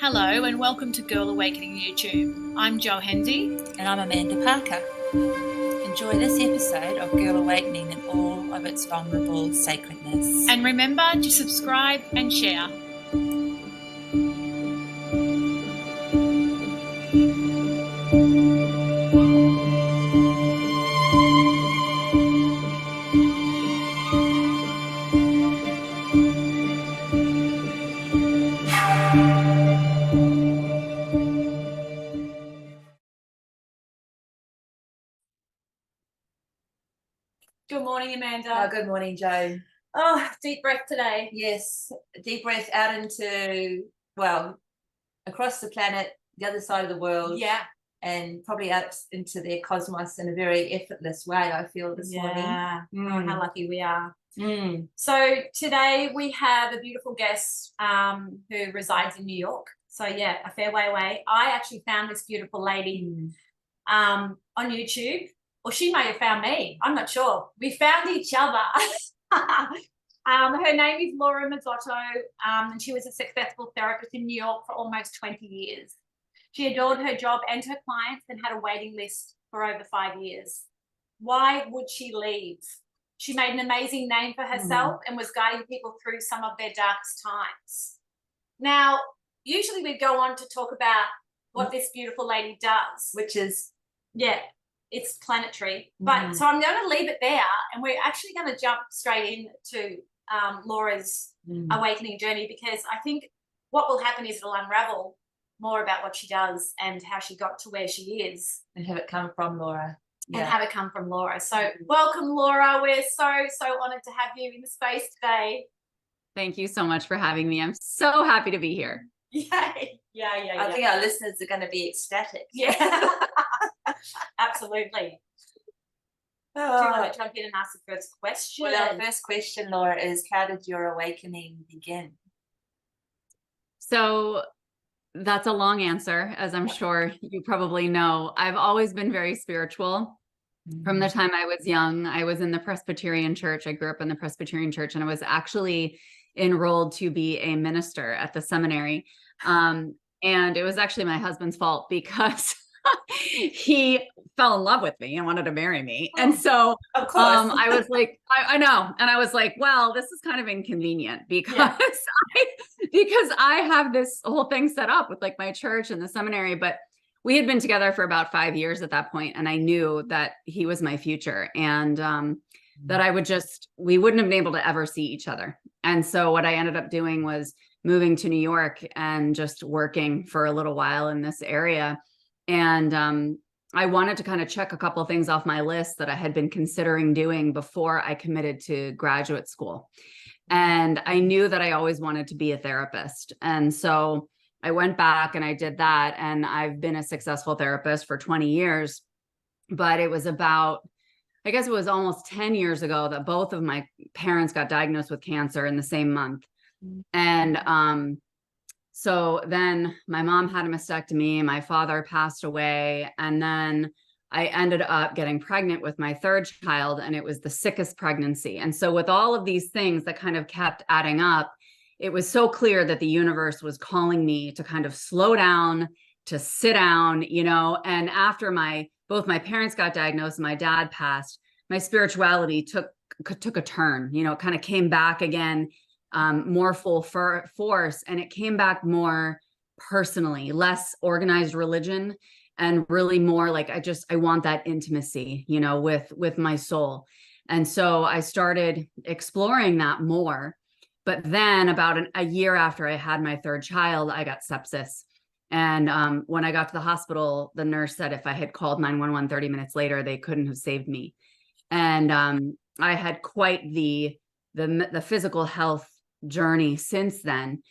Hello and welcome to Girl Awakening YouTube. I'm Jo Hendy. And I'm Amanda Parker. Enjoy this episode of Girl Awakening in all of its vulnerable sacredness. And remember to subscribe and share. Good morning, Amanda. Good morning, Jo. Oh, deep breath today. Yes, deep breath out into, well, across the planet, the other side of the world. Yeah. And probably out into the cosmos in a very effortless way, I feel, this morning. Yeah. Oh, how lucky we are. Mm. So today we have a beautiful guest who resides in New York. So yeah, a fair way away. I actually found this beautiful lady on YouTube. Or she may have found me. I'm not sure. We found each other. Her name is Laura Mazotto, and she was a successful therapist in New York for almost 20 years. She adored her job and her clients and had a waiting list for over 5 years. Why would she leave? She made an amazing name for herself and was guiding people through some of their darkest times. Now, usually we go on to talk about what this beautiful lady does. Which is? Yeah. It's planetary. But so I'm going to leave it there, and we're actually going to jump straight into Laura's awakening journey, because I think what will happen is it'll unravel more about what she does and how she got to where she is. And have it come from Laura. And have it come from Laura. So welcome, Laura. We're so honoured to have you in the space today. Thank you so much for having me. I'm so happy to be here. Yeah. I think our listeners are going to be ecstatic. Yeah. Absolutely. Do you want to jump in and ask the first question? Well, our first question, Laura, is how did your awakening begin? So that's a long answer, as I'm sure you probably know. I've always been very spiritual. From the time I was young, I was in the Presbyterian church. I grew up in the Presbyterian church, and I was actually enrolled to be a minister at the seminary. And it was actually my husband's fault, because he fell in love with me and wanted to marry me. And so of course. I was like, I know. And I was like, well, this is kind of inconvenient because because I have this whole thing set up with like my church and the seminary, but we had been together for about 5 years at that point, and I knew that he was my future, and that we wouldn't have been able to ever see each other. And so what I ended up doing was moving to New York and just working for a little while in this area. And I wanted to kind of check a couple of things off my list that I had been considering doing before I committed to graduate school. And I knew that I always wanted to be a therapist. And so I went back and I did that. And I've been a successful therapist for 20 years. But it was about, I guess it was almost 10 years ago that both of my parents got diagnosed with cancer in the same month. And so then my mom had a mastectomy, my father passed away, and then I ended up getting pregnant with my third child, and it was the sickest pregnancy. And so with all of these things that kind of kept adding up, it was so clear that the universe was calling me to kind of slow down, to sit down, and after both my parents got diagnosed and my dad passed, my spirituality took a turn, it kind of came back again. More full force, and it came back more personally, less organized religion, and really more like I want that intimacy, with my soul. And so I started exploring that more. But then about a year after I had my third child, I got sepsis. And when I got to the hospital, the nurse said if I had called 911 30 minutes later, they couldn't have saved me. And I had quite the physical health journey since then.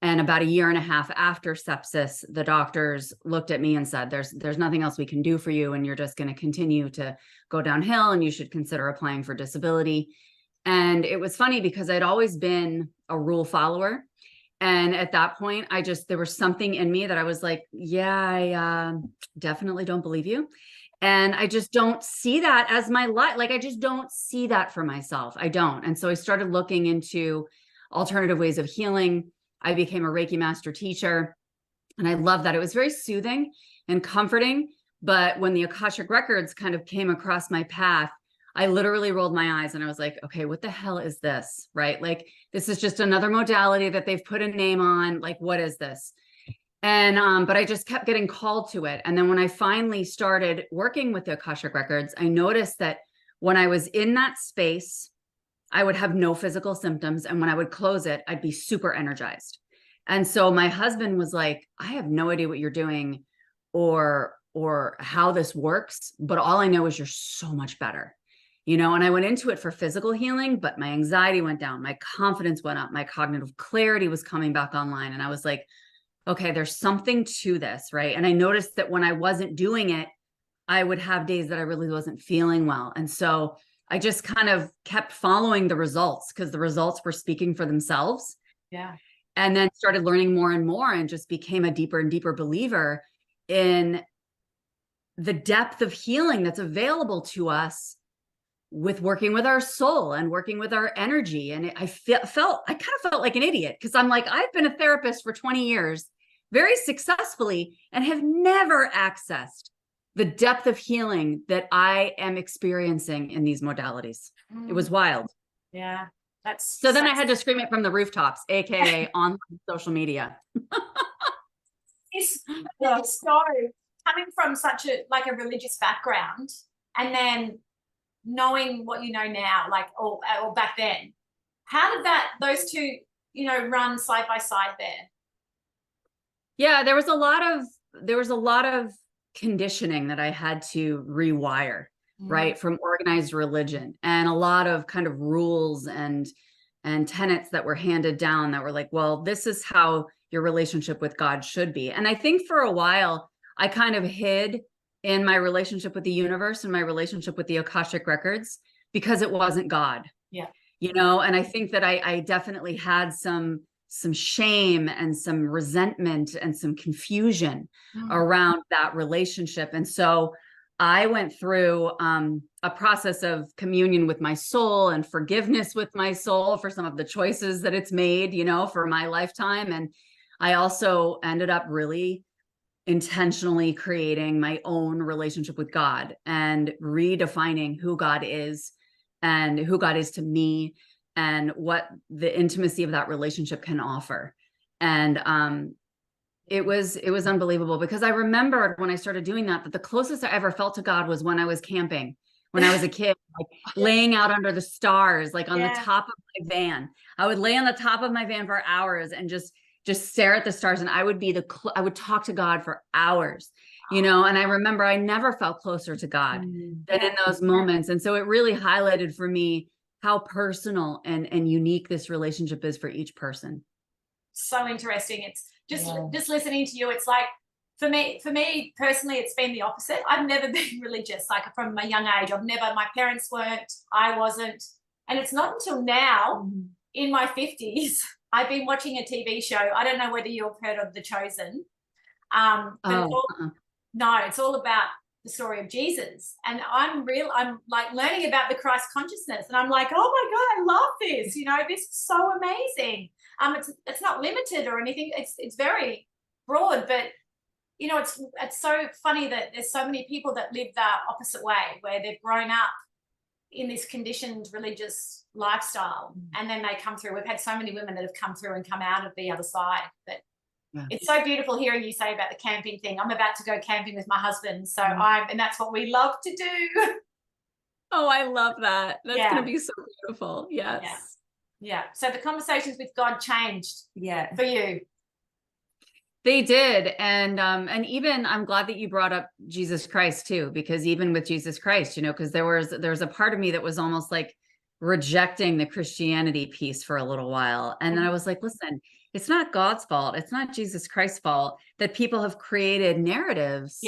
And about a year and a half after sepsis, the doctors looked at me and said, there's nothing else we can do for you, and you're just going to continue to go downhill, and you should consider applying for disability. And it was funny because I'd always been a rule follower. And at that point, there was something in me that I was like, yeah, I definitely don't believe you. And I just don't see that as my life. Like, I just don't see that for myself. I don't. And so I started looking into alternative ways of healing. I became a Reiki master teacher. And I love that. It was very soothing and comforting. But when the Akashic records kind of came across my path, I literally rolled my eyes and I was like, okay, what the hell is this? Right? Like, this is just another modality that they've put a name on. Like, what is this? And, but I just kept getting called to it. And then when I finally started working with the Akashic records, I noticed that when I was in that space, I would have no physical symptoms. And when I would close it, I'd be super energized. And so my husband was like, I have no idea what you're doing or how this works, but all I know is you're so much better. You know, and I went into it for physical healing, but my anxiety went down, my confidence went up, my cognitive clarity was coming back online. And I was like, okay, there's something to this, right? And I noticed that when I wasn't doing it, I would have days that I really wasn't feeling well. And so I just kind of kept following the results because the results were speaking for themselves. Yeah. And then started learning more and more and just became a deeper and deeper believer in the depth of healing that's available to us with working with our soul and working with our energy. And I kind of felt like an idiot because I'm like, I've been a therapist for 20 years, very successfully, and have never accessed the depth of healing that I am experiencing in these modalities. It was wild. Yeah. So then I had to scream it from the rooftops, AKA online social media. It's so coming from such a religious background and then knowing what you know now, like or back then, how did those two, run side by side there? Yeah, there was a lot of conditioning that I had to rewire, right, from organized religion, and a lot of kind of rules and tenets that were handed down that were like, well, this is how your relationship with God should be. And I think for a while I kind of hid in my relationship with the universe and my relationship with the Akashic records because it wasn't God. Yeah. And I think that I definitely had some shame and some resentment and some confusion around that relationship. And so I went through a process of communion with my soul and forgiveness with my soul for some of the choices that it's made, for my lifetime. And I also ended up really intentionally creating my own relationship with God and redefining who God is and who God is to me and what the intimacy of that relationship can offer. And it was unbelievable because I remembered when I started doing that the closest I ever felt to God was when I was camping, when I was a kid, like laying out under the stars, like on the top of my van. I would lay on the top of my van for hours and just stare at the stars. And I would I would talk to God for hours, and I remember I never felt closer to God than in those moments. And so it really highlighted for me how personal and unique this relationship is for each person. So interesting. It's just listening to you. It's like, for me personally, it's been the opposite. I've never been religious, like from a young age. My parents weren't, I wasn't. And it's not until now in my 50s, I've been watching a TV show. I don't know whether you've heard of The Chosen. But it's all about the story of Jesus. And I'm like learning about the Christ consciousness. And I'm like, oh my God, I love this. This is so amazing. It's not limited or anything. It's very broad, but it's so funny that there's so many people that live the opposite way, where they've grown up in this conditioned religious lifestyle, and then they come through. We've had so many women that have come through and come out of the other side. But it's so beautiful hearing you say about the camping thing. I'm about to go camping with my husband, so and that's what we love to do. Oh, I love that. That's going to be so beautiful. Yes. Yeah. So the conversations with God changed. For you. They did. And even I'm glad that you brought up Jesus Christ too, because even with Jesus Christ, because there was a part of me that was almost like rejecting the Christianity piece for a little while. And then I was like, listen, it's not God's fault. It's not Jesus Christ's fault that people have created narratives,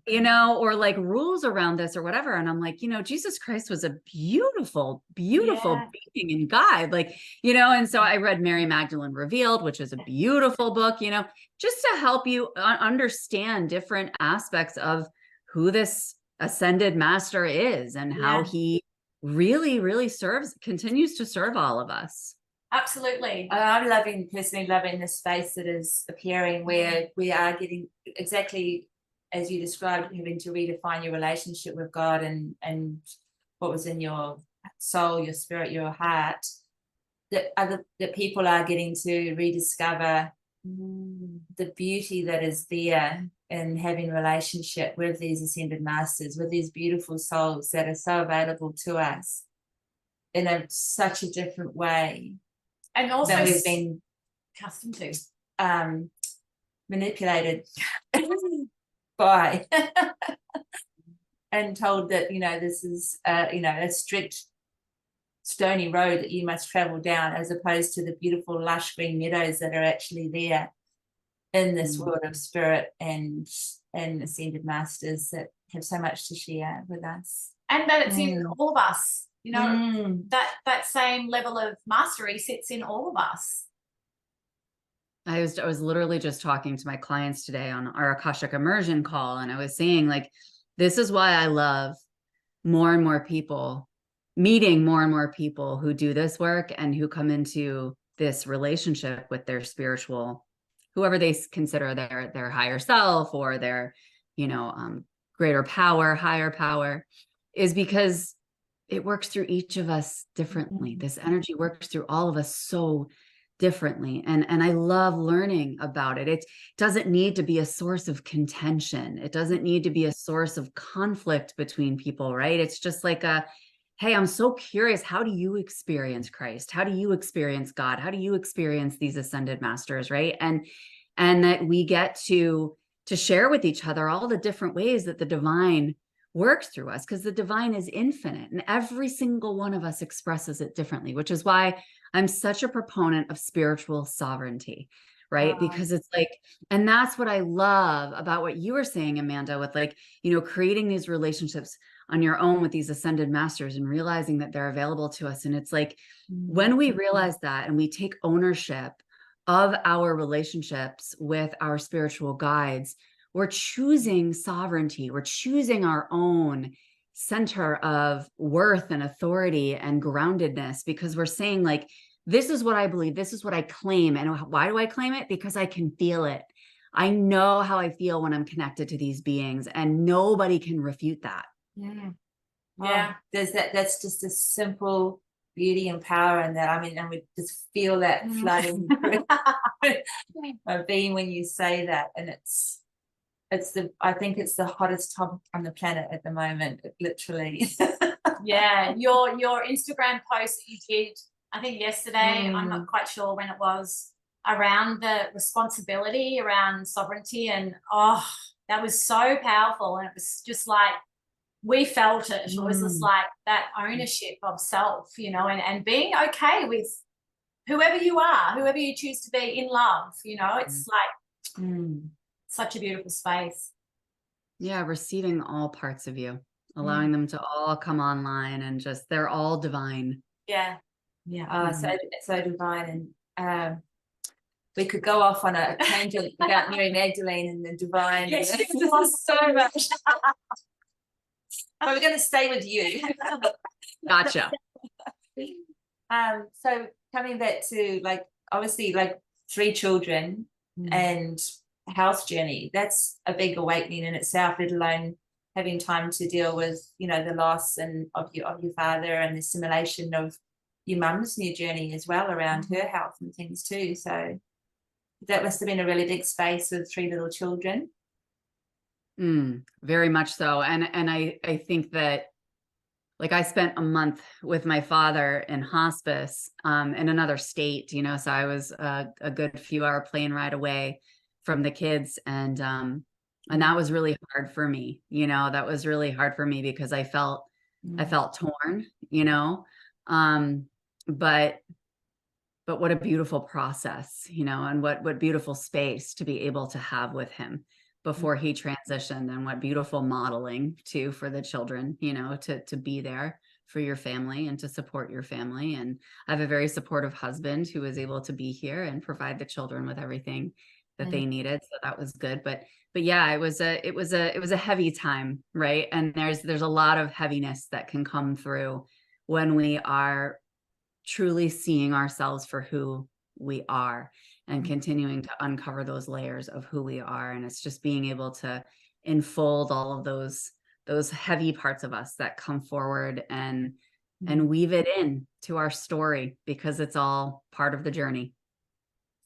or like rules around this or whatever. And I'm like, Jesus Christ was a beautiful, beautiful being and guide, like, and so I read Mary Magdalene Revealed, which is a beautiful book, just to help you understand different aspects of who this ascended master is and how he really, really continues to serve all of us. Absolutely. I'm personally loving the space that is appearing, where we are getting exactly as you described, having to redefine your relationship with God and what was in your soul, your spirit, your heart. That people are getting to rediscover the beauty that is there in having a relationship with these ascended masters, with these beautiful souls that are so available to us in such a different way. And also than we've been accustomed to. Manipulated by and told that, this is, a strict stony road that you must travel down, as opposed to the beautiful lush green meadows that are actually there in this world of spirit and ascended masters that have so much to share with us. And that it's in all of us, that same level of mastery sits in all of us. I was literally just talking to my clients today on our Akashic immersion call, and I was saying, like, this is why I love more and more people, meeting more and more people who do this work and who come into this relationship with their spiritual, whoever they consider their higher self or their, greater power, higher power, is because it works through each of us differently. This energy works through all of us so differently. And I love learning about it. It doesn't need to be a source of contention. It doesn't need to be a source of conflict between people, right? It's just like hey, I'm so curious. How do you experience Christ? How do you experience God? How do you experience these ascended masters, right? And that we get to share with each other all the different ways that the divine works through us, because the divine is infinite and every single one of us expresses it differently, which is why I'm such a proponent of spiritual sovereignty, right? Because it's like, and that's what I love about what you were saying, Amanda, with like, creating these relationships on your own with these ascended masters and realizing that they're available to us. And it's like, when we realize that and we take ownership of our relationships with our spiritual guides, we're choosing sovereignty. We're choosing our own center of worth and authority and groundedness, because we're saying, like, this is what I believe. This is what I claim. And why do I claim it? Because I can feel it. I know how I feel when I'm connected to these beings, and nobody can refute that. Yeah. There's that's just a simple beauty and power in that. I mean, and we just feel that flooding through my being when you say that. And I think it's the hottest topic on the planet at the moment, literally. Yeah, your Instagram post that you did, I think yesterday, I'm not quite sure when it was, around the responsibility around sovereignty, and that was so powerful. And it was just like, we felt it. It was just like that ownership of self, and being okay with whoever you are, whoever you choose to be in love, it's like such a beautiful space. Yeah, receiving all parts of you, allowing them to all come online, and just, they're all divine. Yeah. So divine. And we could go off on a tangent about Mary Magdalene and the divine. Yes, so much. But we're going to stay with you. Gotcha. So coming back to, like, obviously, like, 3 children and health journey, that's a big awakening in itself, let alone having time to deal with, the loss of your father, and the assimilation of your mum's new journey as well around her health and things too. So that must have been a really big space with 3 little children. Very much so. And I think that, like, I spent a month with my father in hospice in another state, so I was a good few hour plane ride away from the kids. And that was really hard for me. That was really hard for me because I felt torn, but what a beautiful process, and what beautiful space to be able to have with him before he transitioned, and what beautiful modeling too for the children, to be there for your family and to support your family. And I have a very supportive husband who was able to be here and provide the children with everything that they needed. So that was good. But yeah, it was a heavy time, right? And there's a lot of heaviness that can come through when we are truly seeing ourselves for who we are and continuing to uncover those layers of who we are. And it's just being able to enfold all of those heavy parts of us that come forward and weave it in to our story, because it's all part of the journey.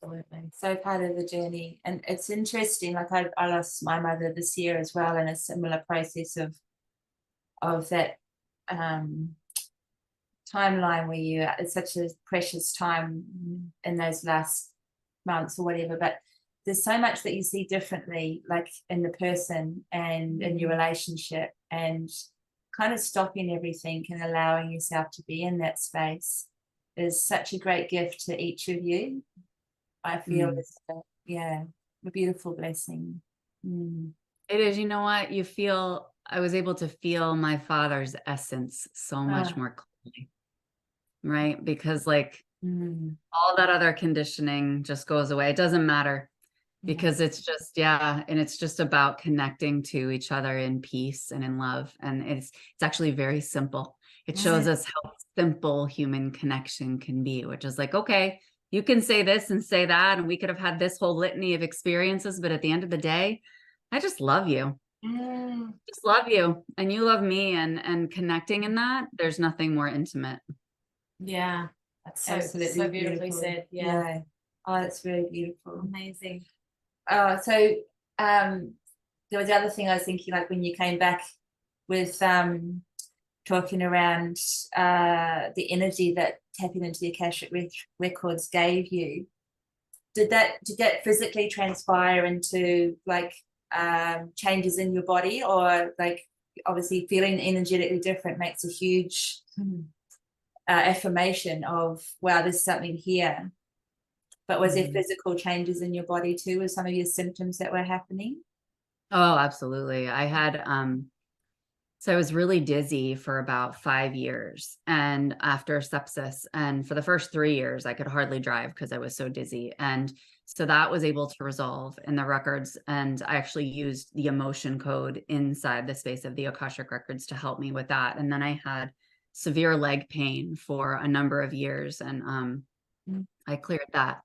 Absolutely. So part of the journey. And it's interesting, like I lost my mother this year as well, in a similar process of that timeline where it's such a precious time in those last months or whatever, but there's so much that you see differently, like in the person and in your relationship, and kind of stopping everything and allowing yourself to be in that space is such a great gift to each of you. I feel it's a beautiful blessing. It is. You know what? I was able to feel my father's essence so much more clearly, right? Because like all that other conditioning just goes away. It doesn't matter, because it's just, and it's just about connecting to each other in peace and in love. And it's actually very simple. It shows us how simple human connection can be, which is like, okay, you can say this and say that, and we could have had this whole litany of experiences, but at the end of the day, I just love you. Just love you, and you love me, and connecting in that, there's nothing more intimate. Yeah, that's so Absolutely so beautifully beautiful. said. Yeah. Oh, that's really beautiful. Amazing. So there was the other thing I was thinking, like when you came back with talking around the energy that tapping into the Akashic records gave you. Did that physically transpire into like changes in your body, or like obviously feeling energetically different makes a huge affirmation of, wow, there's something here. But was there physical changes in your body too, with some of your symptoms that were happening? Oh, absolutely. I had so I was really dizzy for about 5 years, and after sepsis, and for the first 3 years I could hardly drive because I was so dizzy. And so that was able to resolve in the records, and I actually used the emotion code inside the space of the Akashic records to help me with that. And then I had severe leg pain for a number of years, and I cleared that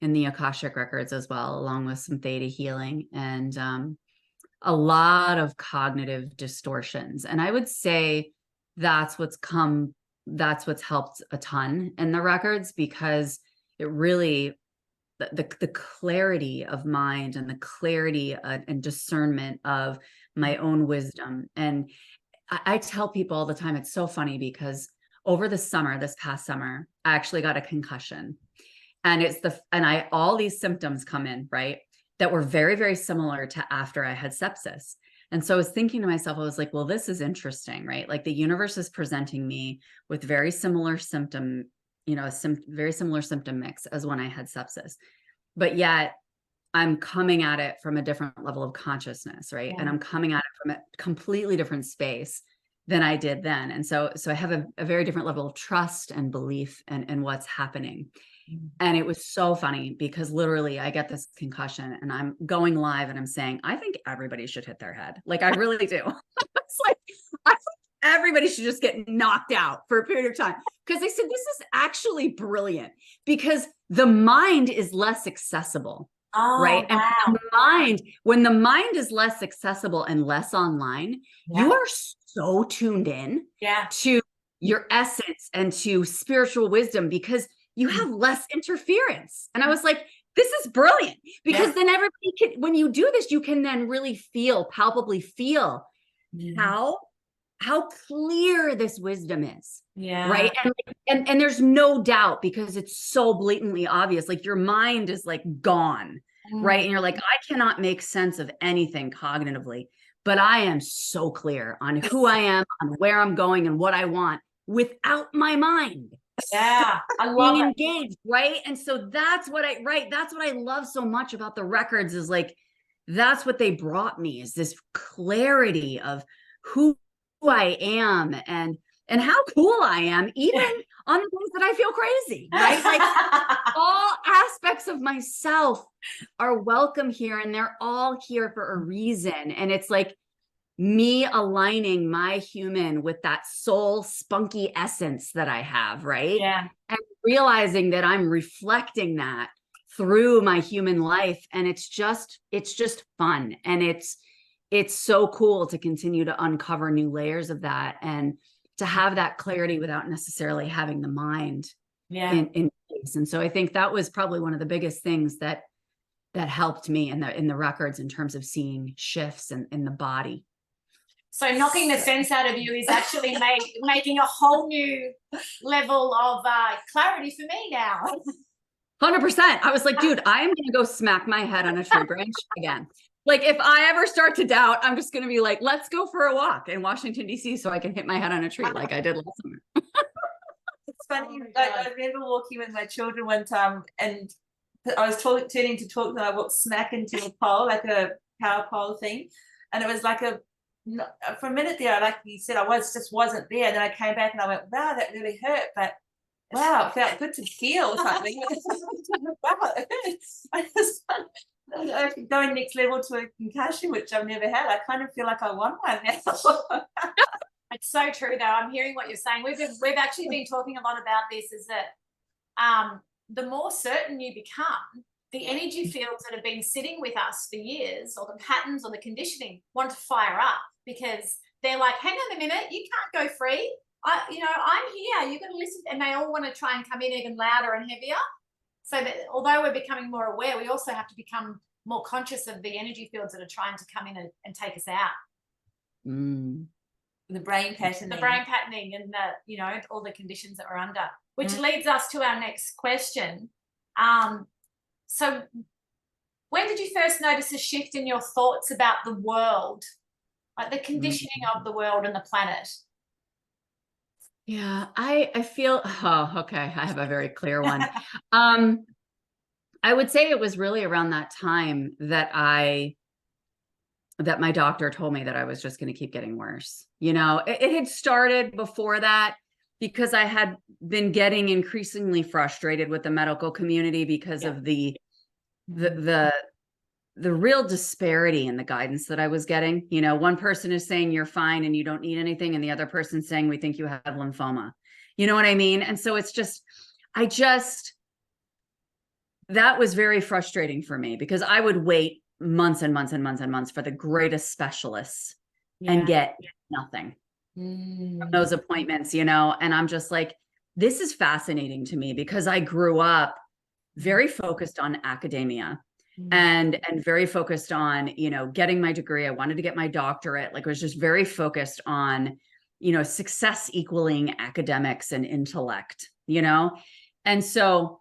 in the Akashic records as well, along with some theta healing and a lot of cognitive distortions. And I would say that's what's helped a ton in the records, because it really, the clarity of mind and the clarity and discernment of my own wisdom. And I tell people all the time, it's so funny because over this past summer, I actually got a concussion. And all these symptoms come in, right? That were very, very similar to after I had sepsis. And so I was thinking to myself, I was like, well, this is interesting, right? Like the universe is presenting me with very similar symptom, very similar symptom mix as when I had sepsis. But yet I'm coming at it from a different level of consciousness, right? Yeah. And I'm coming at it from a completely different space than I did then. And so I have a very different level of trust and belief in what's happening. And it was so funny because literally I get this concussion and I'm going live and I'm saying, I think everybody should hit their head. Like, I really do. It's like, I think everybody should just get knocked out for a period of time. Because they said, this is actually brilliant because the mind is less accessible. Right. Wow. And when the mind is less accessible and less online, you are so tuned in to your essence and to spiritual wisdom because you have less interference. And I was like, this is brilliant because then everybody can, when you do this, you can then really palpably feel how clear this wisdom is. Yeah. Right. And there's no doubt because it's so blatantly obvious. Like your mind is like gone. Right. And you're like, I cannot make sense of anything cognitively, but I am so clear on who I am, on where I'm going and what I want without my mind. Yeah, I love being engaged, right? And so that's what I love so much about the records is like, that's what they brought me, is this clarity of who I am and how cool I am, even on the days that I feel crazy, right? Like all aspects of myself are welcome here and they're all here for a reason. And it's like, me aligning my human with that soul spunky essence that I have, right? Yeah. And realizing that I'm reflecting that through my human life. And it's just fun. And it's so cool to continue to uncover new layers of that and to have that clarity without necessarily having the mind in place. And so I think that was probably one of the biggest things that helped me in the records in terms of seeing shifts in the body. So knocking the sense out of you is actually making a whole new level of clarity for me now. 100%. I was like, dude, I am going to go smack my head on a tree branch again. Like, if I ever start to doubt, I'm just going to be like, let's go for a walk in Washington, D.C. so I can hit my head on a tree like I did last summer. It's funny. I remember walking with my children one time, and I was turning to talk, and I walked smack into a pole, like a power pole thing. And it was like for a minute there, like you said, I just wasn't there. And then I came back and I went, wow, that really hurt. But wow, it felt good to feel something. Wow, it hurts. I just going next level to a concussion, which I've never had. I kind of feel like I want one now. It's so true, though. I'm hearing what you're saying. We've actually been talking a lot about this. Is that the more certain you become, the energy fields that have been sitting with us for years, or the patterns or the conditioning, want to fire up because they're like, hang on a minute, you can't go free. I'm here. You're going to listen, and they all want to try and come in even louder and heavier. So that although we're becoming more aware, we also have to become more conscious of the energy fields that are trying to come in and take us out. The brain patterning. The brain patterning and all the conditions that we're under, which leads us to our next question. So when did you first notice a shift in your thoughts about the world, like the conditioning of the world and the planet? Yeah, I feel, okay, I have a very clear one. I would say it was really around that time that my doctor told me that I was just going to keep getting worse. It had started before that because I had been getting increasingly frustrated with the medical community because of the real disparity in the guidance that I was getting. One person is saying you're fine and you don't need anything, and the other person saying we think you have lymphoma. You know what I mean? And so it's just, that was very frustrating for me because I would wait months and months and months and months for the greatest specialists and get nothing from those appointments, and I'm just like, this is fascinating to me because I grew up very focused on academia and very focused on, getting my degree. I wanted to get my doctorate. Like, I was just very focused on, success equaling academics and intellect, and so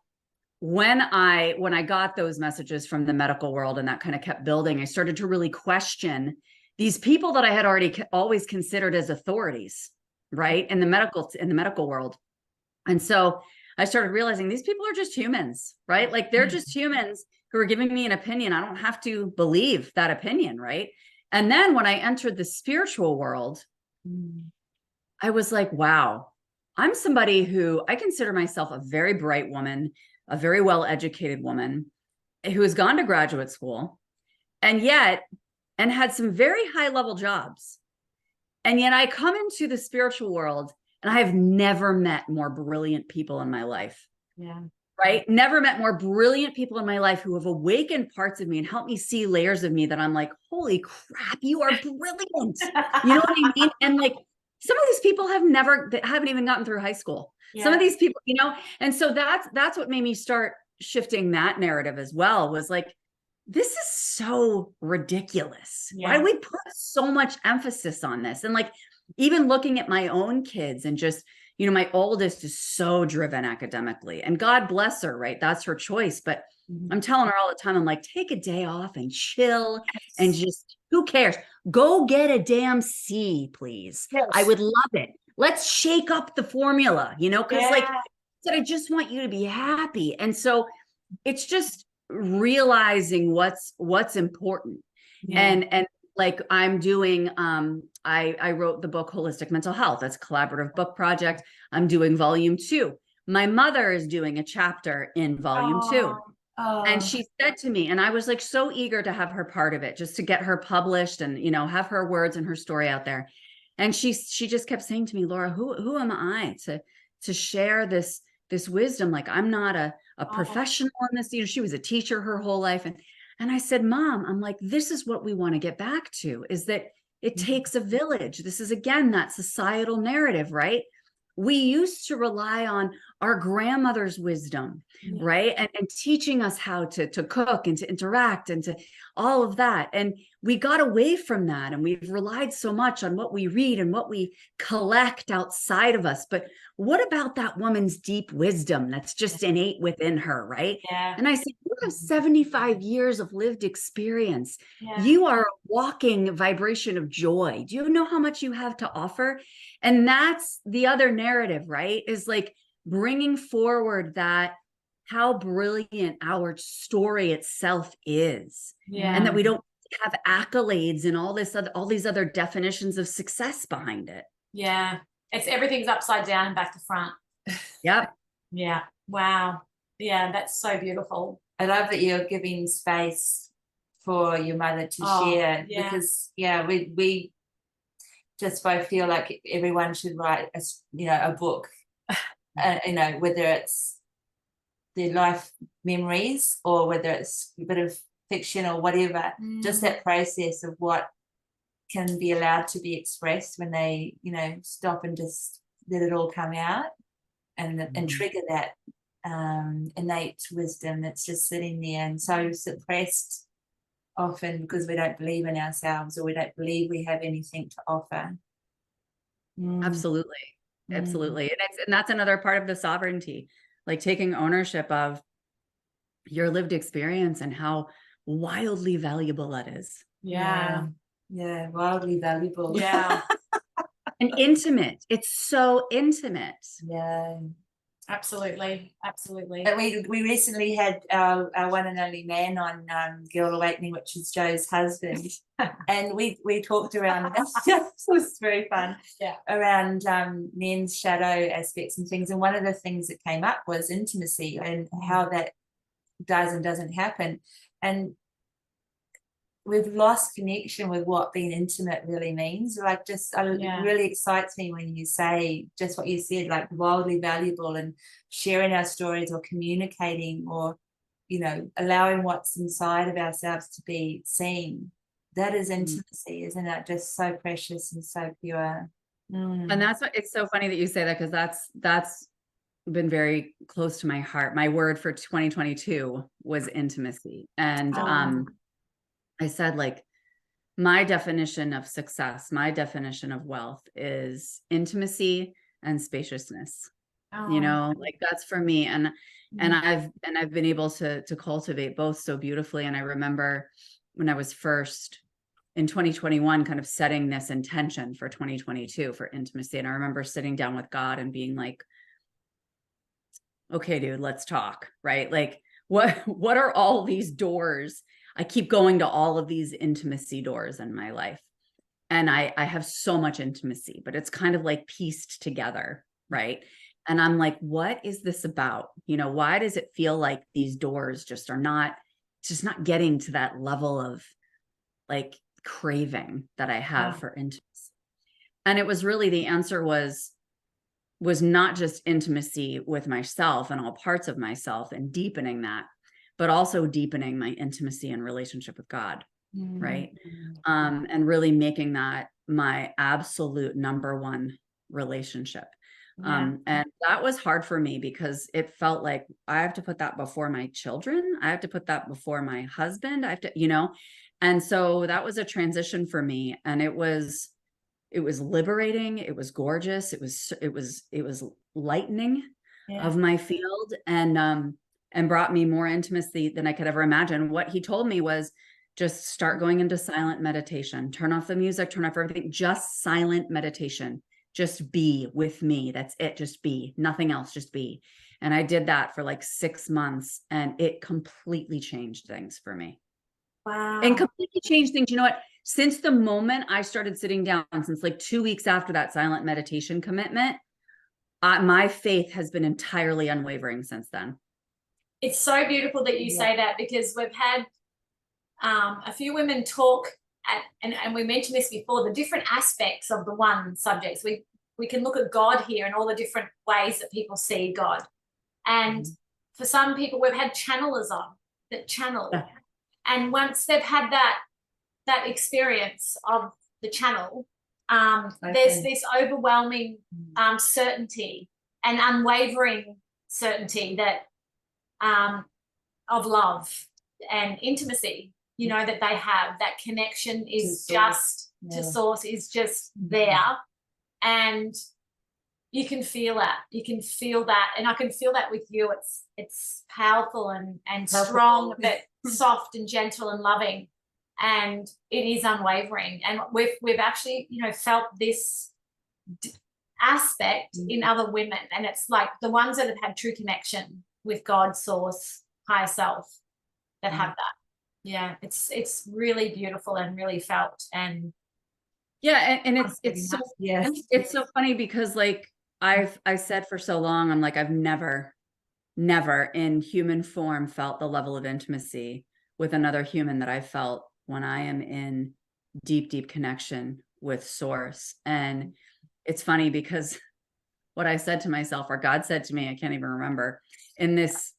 when I got those messages from the medical world and that kind of kept building, I started to really question these people that I had always considered as authorities, right? In the medical world. And so I started realizing these people are just humans, right? Like, they're just humans who are giving me an opinion. I don't have to believe that opinion, right? And then when I entered the spiritual world, I was like, wow, I'm somebody who I consider myself a very bright woman, a very well-educated woman who has gone to graduate school and had some very high-level jobs. And yet I come into the spiritual world and I have never met more brilliant people in my life. Yeah. Right? Never met more brilliant people in my life who have awakened parts of me and helped me see layers of me that I'm like, holy crap, you are brilliant. You know what I mean? And like, some of these people haven't even gotten through high school. Yeah. Some of these people, and so that's what made me start shifting that narrative as well, was like, this is so ridiculous. Yeah. Why do we put so much emphasis on this? And like, even looking at my own kids and just, my oldest is so driven academically, and God bless her, right? That's her choice. But I'm telling her all the time, I'm like, take a day off and chill and just, who cares? Go get a damn C, please. Yes. I would love it. Let's shake up the formula, because like I said, I just want you to be happy. And so it's just realizing what's important. And like I'm doing, I wrote the book Holistic Mental Health. That's a collaborative book project. I'm doing volume 2. My mother is doing a chapter in volume 2. Oh, And she said to me, and I was like so eager to have her part of it, just to get her published and, you know, have her words and her story out there. And she just kept saying to me, Laura, who am I to share this wisdom? Like, I'm not a professional in this. You know, she was a teacher her whole life. And I said, Mom, I'm like, this is what we want to get back to, is that it takes a village. This is, again, that societal narrative, right? We used to rely on our grandmother's wisdom, right? And teaching us how to cook and to interact and to all of that. And we got away from that. And we've relied so much on what we read and what we collect outside of us. But what about that woman's deep wisdom that's just innate within her, right? yeah. And I said, you have 75 years of lived experience. Yeah. You are a walking vibration of joy. Do you know how much you have to offer? And that's the other narrative, right? Is like bringing forward that how brilliant our story itself is. Yeah. And that we don't have accolades and all these other definitions of success behind it. Yeah. It's everything's upside down and back to front. Yep. Yeah. Wow. Yeah, that's so beautiful. I love that you're giving space for your mother to share, because we just both feel like everyone should write a book, you know, whether it's their life memories or whether it's a bit of fiction or whatever, just that process of what can be allowed to be expressed when they, you know, stop and just let it all come out and trigger that innate wisdom that's just sitting there and so suppressed often because we don't believe in ourselves or we don't believe we have anything to offer. Absolutely. Absolutely. And that's another part of the sovereignty, like taking ownership of your lived experience and how wildly valuable that is. Yeah. Yeah, wildly valuable. Yeah. And intimate. It's so intimate. Yeah. Absolutely. Absolutely. And we recently had our one and only man on Girl Awakening, which is Joe's husband, and we talked around it was very fun. Yeah. Around men's shadow aspects and things, and one of the things that came up was intimacy and how that does and doesn't happen, and we've lost connection with what being intimate really means. Like, it really excites me when you say just what you said, like wildly valuable and sharing our stories or communicating or, you know, allowing what's inside of ourselves to be seen. That is intimacy, isn't it? Just so precious and so pure. And that's what, it's so funny that you say that, because that's been very close to my heart. My word for 2022 was intimacy. And I said, like, my definition of success, my definition of wealth is intimacy and spaciousness. You know, like that's for me. And I've been able to cultivate both so beautifully. And I remember when I was first in 2021, kind of setting this intention for 2022 for intimacy. And I remember sitting down with God and being like, okay, dude, let's talk, right? Like, what are all these doors? I keep going to all of these intimacy doors in my life. And I have so much intimacy, but it's kind of like pieced together, right? And I'm like, what is this about? You know, why does it feel like these doors just not getting to that level of like craving that I have for intimacy? And it was really, the answer was not just intimacy with myself and all parts of myself and deepening that, but also deepening my intimacy and relationship with God, right? And really making that my absolute number one relationship. And that was hard for me because it felt like I have to put that before my children. I have to put that before my husband. I have to, you know, and so that was a transition for me. And it was liberating. It was gorgeous. It was lightening of my field, and brought me more intimacy than I could ever imagine. What he told me was just start going into silent meditation, turn off the music, turn off everything, just silent meditation, just be with me. That's it. Just be, nothing else, just be. And I did that for like 6 months and it completely changed things for me. Wow. And completely changed things. You know what? Since the moment I started sitting down, since like 2 weeks after that silent meditation commitment, my faith has been entirely unwavering since then. it's so beautiful that you say that, because we've had a few women talk and we mentioned this before, the different aspects of the one subjects. We can look at God here and all the different ways that people see God. And for some people, we've had channelers on that channel. Yeah. And once they've had that experience of the channel, there's this overwhelming certainty and unwavering certainty that of love and intimacy, you know, that they have. That connection is to source is just there. And you can feel that. You can feel that. And I can feel that with you. It's powerful and strong, but soft and gentle and loving. And it is unwavering. And we've actually, you know, felt this aspect in other women. And it's like the ones that have had true connection with God, source, higher self, that have that. Yeah, it's really beautiful and really felt. And yeah, and it's so it's so funny because like I said for so long, I'm like, I've never in human form felt the level of intimacy with another human that I felt when I am in deep connection with source. And it's funny because what I said to myself, or God said to me, I can't even remember, in this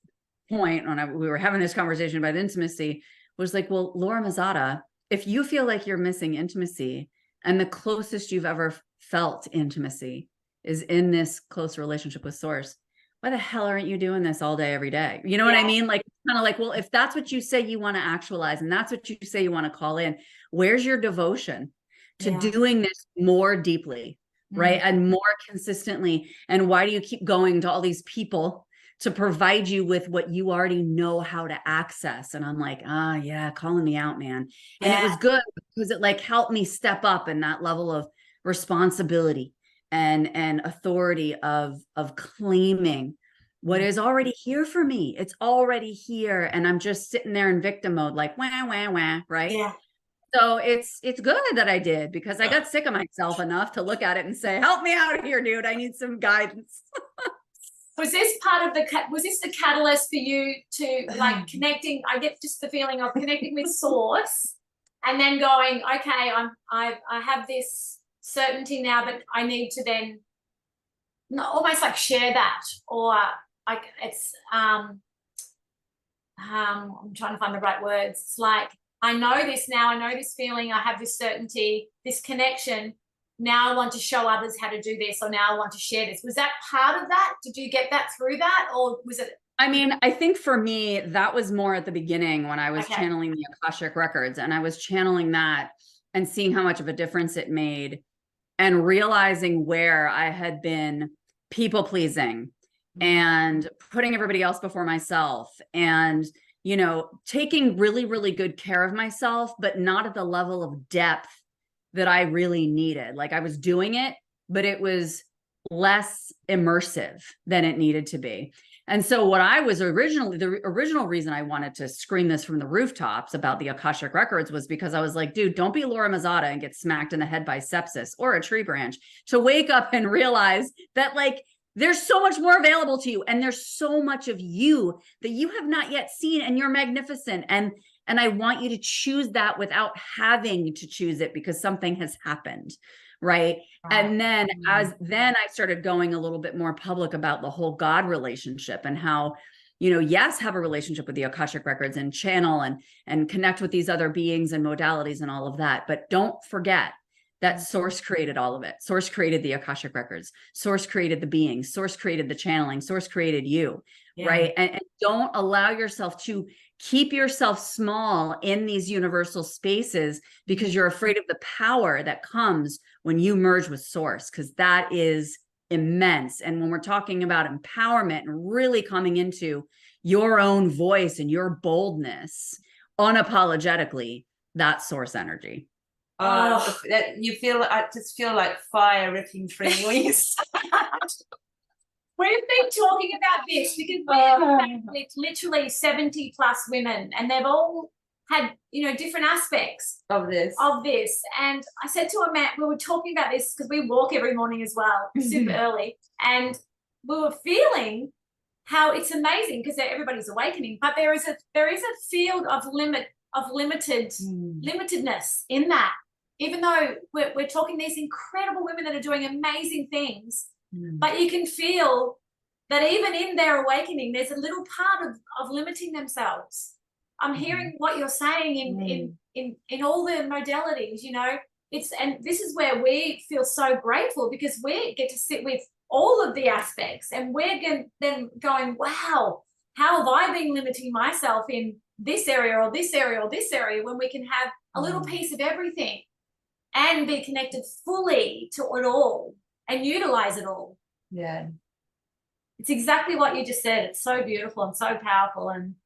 point when we were having this conversation about intimacy, was like, well, Laura Mazzotta, if you feel like you're missing intimacy and the closest you've ever felt intimacy is in this close relationship with source, why the hell aren't you doing this all day, every day? You know what I mean? Like, kind of like, well, if that's what you say you want to actualize, and that's what you say you want to call in, where's your devotion to doing this more deeply, right? And more consistently? And why do you keep going to all these people to provide you with what you already know how to access? And I'm like, yeah, calling me out, man. And it was good because it like helped me step up in that level of responsibility and authority of claiming what is already here for me. It's already here. And I'm just sitting there in victim mode, like, wah, wah, wah, right? Yeah. So it's good that I did, because I got sick of myself enough to look at it and say, help me out here, dude. I need some guidance. Was this the catalyst for you to like connecting? I get just the feeling of connecting with source and then going, okay, I have this certainty now, but I need to then almost like share that, or like it's I'm trying to find the right words. It's like, I know this now, I know this feeling, I have this certainty, this connection. Now I want to show others how to do this, or now I want to share this. Was that part of that? Did you get that through that, or was it? I mean, I think for me, that was more at the beginning when I was channeling the Akashic Records, and I was channeling that and seeing how much of a difference it made, and realizing where I had been people pleasing and putting everybody else before myself, and, you know, taking really, really good care of myself, but not at the level of depth that I really needed. Like I was doing it, but it was less immersive than it needed to be. And so what I was originally, the original reason I wanted to scream this from the rooftops about the Akashic Records was because I was like, dude, don't be Laura Mazzotta and get smacked in the head by sepsis or a tree branch, to wake up and realize that like, there's so much more available to you. And there's so much of you that you have not yet seen, and you're magnificent. And I want you to choose that without having to choose it because something has happened. Right. And then I started going a little bit more public about the whole God relationship, and how, you know, yes, have a relationship with the Akashic Records and channel and connect with these other beings and modalities and all of that. But don't forget that source created all of it. Source created the Akashic Records. Source created the beings. Source created the channeling. Source created you. Right. And don't allow yourself to keep yourself small in these universal spaces because you're afraid of the power that comes when you merge with source, because that is immense. And when we're talking about empowerment and really coming into your own voice and your boldness unapologetically, that's source energy. You feel, I just feel like fire ripping through you when you say that. We've been talking about this because we've literally 70 plus women, and they've all had, you know, different aspects of this. And I said to Matt, we were talking about this because we walk every morning as well, super early, and we were feeling how it's amazing because everybody's awakening, but there is a field of limitedness in that. Even though we're talking these incredible women that are doing amazing things, but you can feel that even in their awakening, there's a little part of limiting themselves. I'm hearing what you're saying in all the modalities, you know. And this is where we feel so grateful because we get to sit with all of the aspects, and we're then going, wow, how have I been limiting myself in this area or this area or this area, when we can have a little piece of everything and be connected fully to it all and utilize it all. Yeah. It's exactly what you just said. It's so beautiful and so powerful. And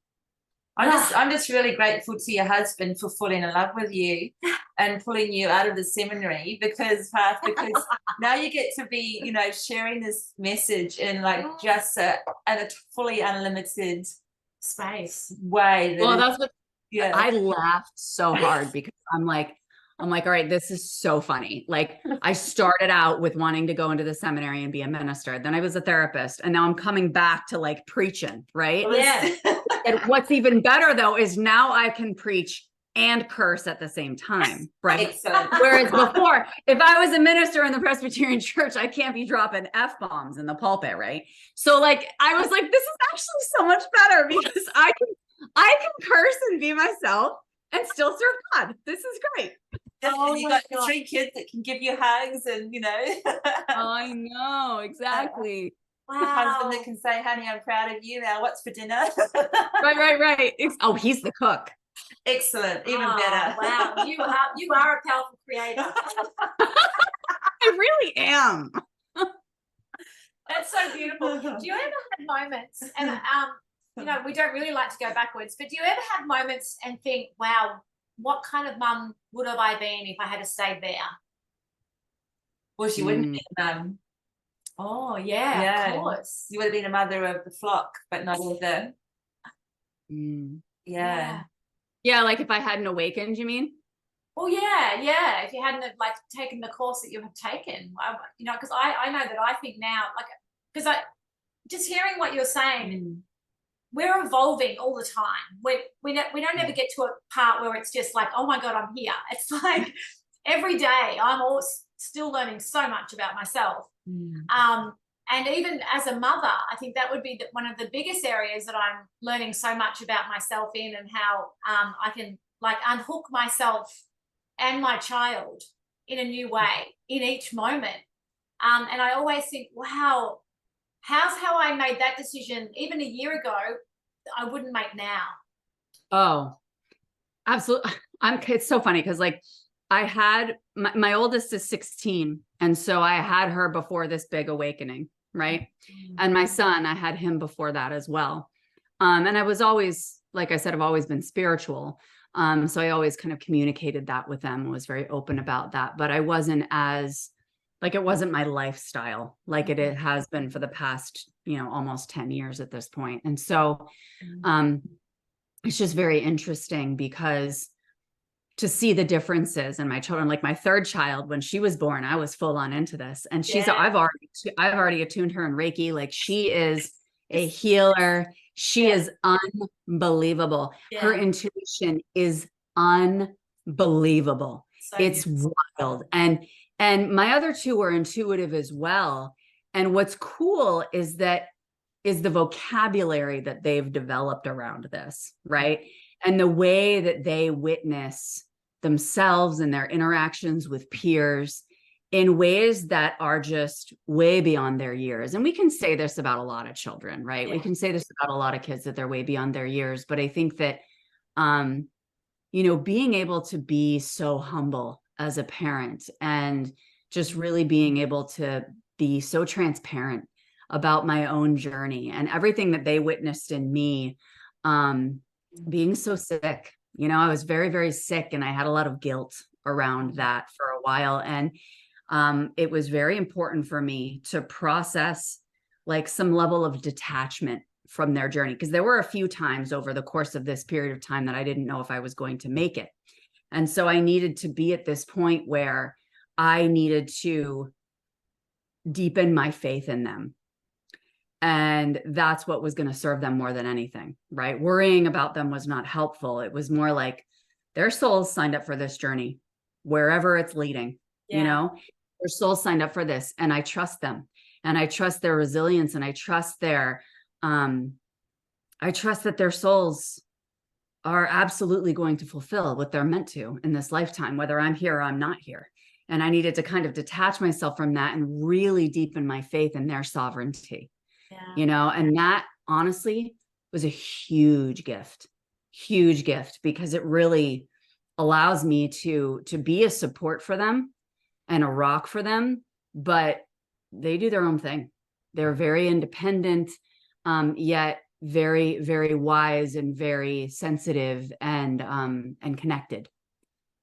I'm just really grateful to your husband for falling in love with you and pulling you out of the seminary, because now you get to be, you know, sharing this message in like just a fully unlimited space way. Well, that's what yeah. I laughed so hard because I'm like, all right, this is so funny. Like, I started out with wanting to go into the seminary and be a minister. Then I was a therapist, and now I'm coming back to like preaching, right? Yeah. And what's even better though is now I can preach and curse at the same time, right? Excellent. Whereas before, if I was a minister in the Presbyterian Church, I can't be dropping F-bombs in the pulpit, right? So like, I was like, this is actually so much better because I can curse and be myself and still serve God. This is great. Oh, you got 3 kids that can give you hugs, and you know. I know, exactly. Wow. The husband that can say, honey, I'm proud of you. Now what's for dinner? Right. Oh, he's the cook. Excellent. Even better. Wow. You are a powerful creator. I really am. That's so beautiful. Do you ever have moments, and you know, we don't really like to go backwards, but do you ever have moments and think, wow, what kind of mum would have I been if I had stayed there? Well, she wouldn't be a mum. Oh, yeah, of course. You would have been a mother of the flock, but not of the. Yeah. Yeah, like if I hadn't awakened, you mean? Well, yeah. If you hadn't have like taken the course that you have taken, you know, because I know that I think now, like, because I just hearing what you're saying, we're evolving all the time. We don't ever get to a part where it's just like, oh my God, I'm here. It's like every day I'm still learning so much about myself. And even as a mother, I think that would be one of the biggest areas that I'm learning so much about myself in, and how I can like unhook myself and my child in a new way in each moment. And I always think, wow, how I made that decision even a year ago, I wouldn't make now. Oh, absolutely. It's so funny because like I had my oldest is 16. And so I had her before this big awakening. Right. And my son, I had him before that as well. And I was always, like I said, I've always been spiritual. So I always kind of communicated that with them and was very open about that. But I wasn't it wasn't my lifestyle like it has been for the past, you know, almost 10 years at this point. And so it's just very interesting because to see the differences in my children, like my third child, when she was born, I was full on into this, and I've already attuned her in Reiki. Like she is a healer. She is unbelievable. Her intuition is unbelievable. So it's wild. And my other 2 were intuitive as well. And what's cool is the vocabulary that they've developed around this, right? And the way that they witness themselves and their interactions with peers in ways that are just way beyond their years. And we can say this about a lot of children, right? We can say this about a lot of kids, that they're way beyond their years. But I think that, you know, being able to be so humble as a parent and just really being able to be so transparent about my own journey and everything that they witnessed in me, being so sick. You know, I was very, very sick, and I had a lot of guilt around that for a while. And it was very important for me to process like some level of detachment from their journey, because there were a few times over the course of this period of time that I didn't know if I was going to make it. And so I needed to be at this point where I needed to deepen my faith in them. And that's what was going to serve them more than anything, right? Worrying about them was not helpful. It was more like their souls signed up for this journey, wherever it's leading, you know, their souls signed up for this, and I trust them, and I trust their resilience, and I trust that their souls are absolutely going to fulfill what they're meant to in this lifetime, whether I'm here or I'm not here. And I needed to kind of detach myself from that and really deepen my faith in their sovereignty. You know, and that honestly was a huge gift, because it really allows me to be a support for them and a rock for them, but they do their own thing. They're very independent, yet very, very wise and very sensitive and connected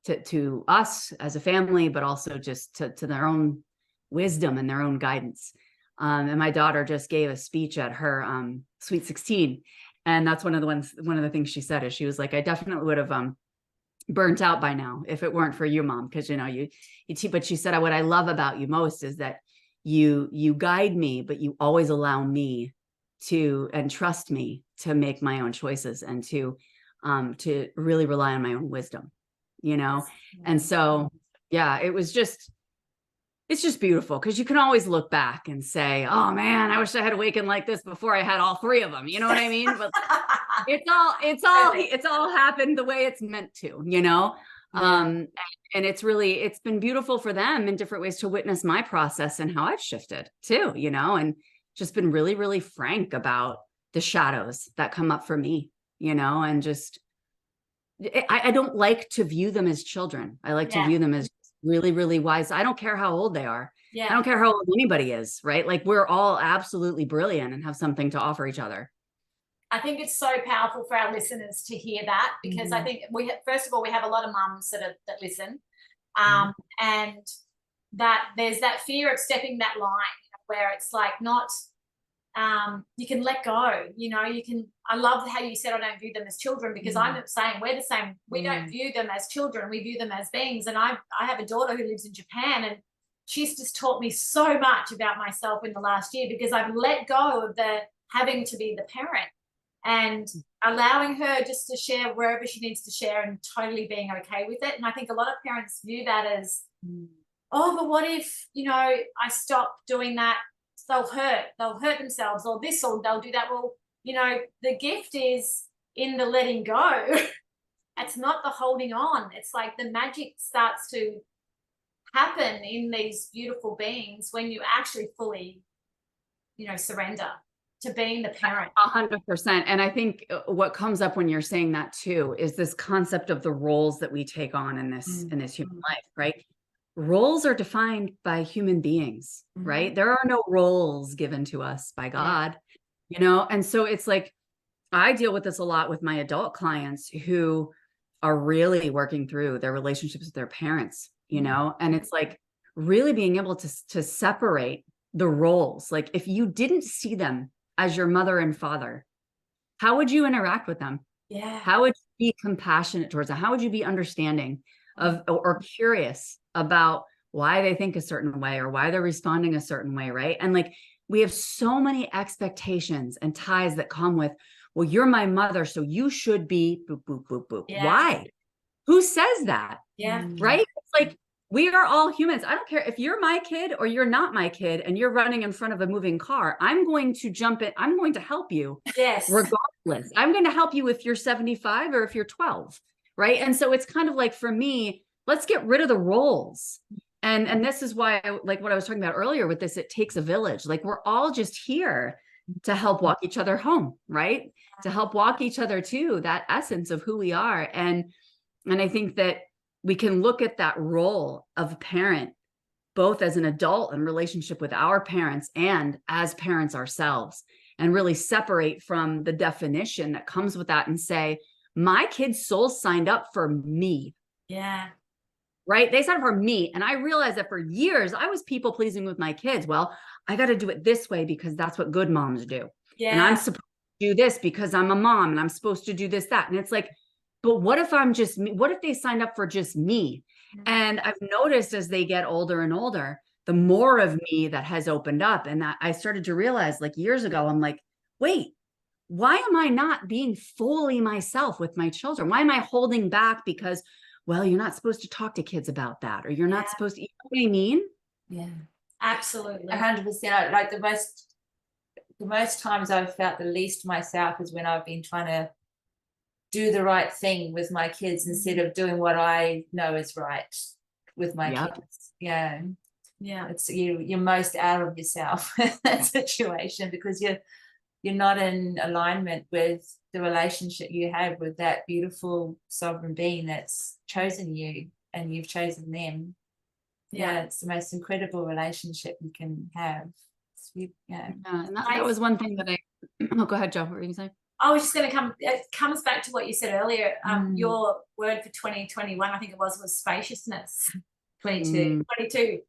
to us as a family, but also just to their own wisdom and their own guidance. And my daughter just gave a speech at her Sweet 16. And that's one of the things she said is she was like, I definitely would have burnt out by now if it weren't for you, Mom. Cause you know, but she said, what I love about you most is that you guide me, but you always allow me to, and trust me to make my own choices and to really rely on my own wisdom, you know? And so, yeah, it's just beautiful, because you can always look back and say, oh man, I wish I had awakened like this before I had all three of them. You know what I mean? But it's all happened the way it's meant to, you know? And it's been beautiful for them in different ways to witness my process and how I've shifted too, you know, and just been really, really frank about the shadows that come up for me, you know, and just, I don't like to view them as children. I like to view them as really, really wise. I don't care how old they are. I don't care how old anybody is, right? Like we're all absolutely brilliant and have something to offer each other. I think it's so powerful for our listeners to hear that, because I think first of all, we have a lot of mums that listen, and that there's that fear of stepping that line where it's like not, you can let go, you know, I love how you said, I don't view them as children, because I'm saying we're the same. We don't view them as children. We view them as beings. And I have a daughter who lives in Japan, and she's just taught me so much about myself in the last year, because I've let go of the having to be the parent and allowing her just to share wherever she needs to share and totally being okay with it. And I think a lot of parents view that as, oh, but what if, you know, I stop doing that? They'll hurt themselves, or this, or they'll do that. Well, you know, the gift is in the letting go. It's not the holding on. It's like the magic starts to happen in these beautiful beings when you actually fully, you know, surrender to being the parent. 100%. And I think what comes up when you're saying that too is this concept of the roles that we take on in this human life, right? Roles are defined by human beings, right? There are no roles given to us by God, you know? And so it's like, I deal with this a lot with my adult clients who are really working through their relationships with their parents, you know? And it's like really being able to separate the roles. Like if you didn't see them as your mother and father, how would you interact with them? How would you be compassionate towards them? How would you be understanding of, or curious about why they think a certain way or why they're responding a certain way, right? And like, we have so many expectations and ties that come with, well, you're my mother, so you should be boop, boop, boop, boop. Why? Who says that? Right? It's like, we are all humans. I don't care if you're my kid or you're not my kid and you're running in front of a moving car. I'm going to jump in. I'm going to help you. Regardless. I'm going to help you if you're 75 or if you're 12. Right. And so it's kind of like, for me, let's get rid of the roles. And this is why, like what I was talking about earlier with this, it takes a village. Like we're all just here to help walk each other home, right? To help walk each other to that essence of who we are. And I think that we can look at that role of a parent, both as an adult in relationship with our parents and as parents ourselves, and really separate from the definition that comes with that and say, my kid's soul signed up for me. Right? They signed up for me. And I realized that for years, I was people pleasing with my kids. Well, I got to do it this way because that's what good moms do. And I'm supposed to do this because I'm a mom and I'm supposed to do this, that. And it's like, but what if I'm just me? What if they signed up for just me? And I've noticed as they get older and older, the more of me that has opened up. And that I started to realize like years ago, I'm like, wait, why am I not being fully myself with my children? Why am I holding back? Because, well, you're not supposed to talk to kids about that, or you're not supposed to, you know what I mean? Yeah, Absolutely. 100%. Like the most times I've felt the least myself is when I've been trying to do the right thing with my kids instead of doing what I know is right with my kids. Yeah. Yeah. It's you're most out of yourself in that situation, because you're not in alignment with the relationship you have with that beautiful sovereign being that's chosen you and you've chosen them. Yeah, it's the most incredible relationship you can have. Yeah, and that was one thing that I oh, go ahead, Joe. What were you saying? I was just going to it comes back to what you said earlier. Your word for 2021, I think it was spaciousness. 22.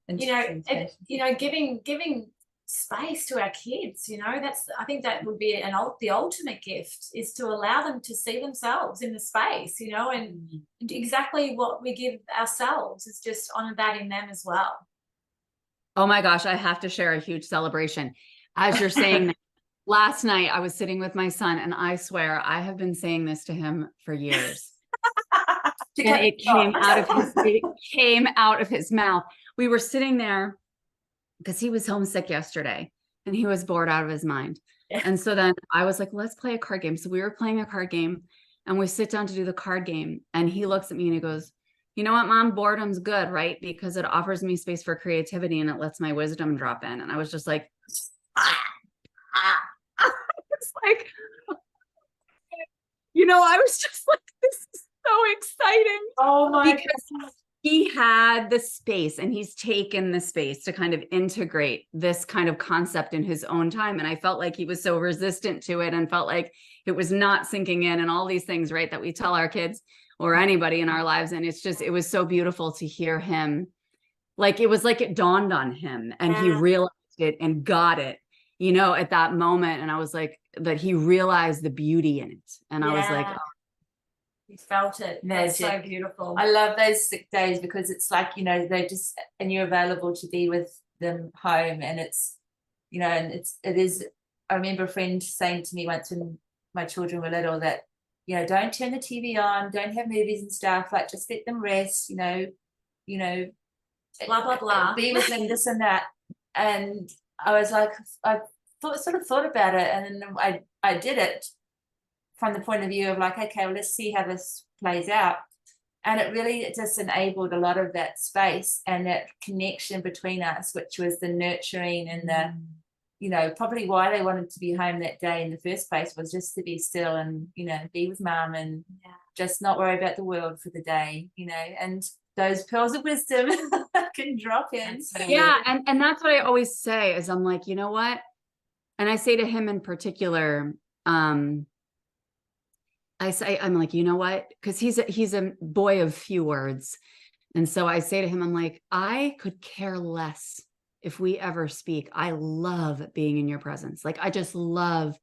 You know, giving space to our kids, you know, I think that would be the ultimate gift, is to allow them to see themselves in the space, you know, and exactly what we give ourselves is just honor that in them as well. Oh my gosh, I have to share a huge celebration. As you're saying that, last night I was sitting with my son, and I swear I have been saying this to him for years. And it came out of his mouth. We were sitting there because he was homesick yesterday and he was bored out of his mind. Yeah. And so then I was like, let's play a card game. So we were playing a card game, and we sit down to do the card game. And he looks at me and he goes, you know what, Mom, boredom's good, right? Because it offers me space for creativity and it lets my wisdom drop in. And I was just like, it's like, you know, I was just like, this is so exciting. Oh my God. Because he had the space, and he's taken the space to kind of integrate this kind of concept in his own time. And I felt like he was so resistant to it and felt like it was not sinking in, and all these things, right, that we tell our kids or anybody in our lives. And it was so beautiful to hear him. Like, it was like it dawned on him, and he realized it and got it, you know, at that moment. And I was like, that he realized the beauty in it. And I was like, oh. You felt it. That's so beautiful. I love those sick days, because it's like, you know, and you're available to be with them home, and it's, you know, and it is, I remember a friend saying to me once when my children were little that, you know, don't turn the TV on, don't have movies and stuff, like just let them rest, you know, blah, blah, blah. Be with them, this and that. And I was like, I sort of thought about it, and then I did it from the point of view of like, okay, well, let's see how this plays out. And it just enabled a lot of that space and that connection between us, which was the nurturing and the, you know, probably why they wanted to be home that day in the first place was just to be still and, you know, be with Mum and just not worry about the world for the day, you know, and those pearls of wisdom can drop in. Yeah. And that's what I always say is I'm like, you know what? And I say to him in particular, I'm like, you know what? Because he's a boy of few words. And so I say to him, I'm like, I could care less if we ever speak. I love being in your presence. Like, I just love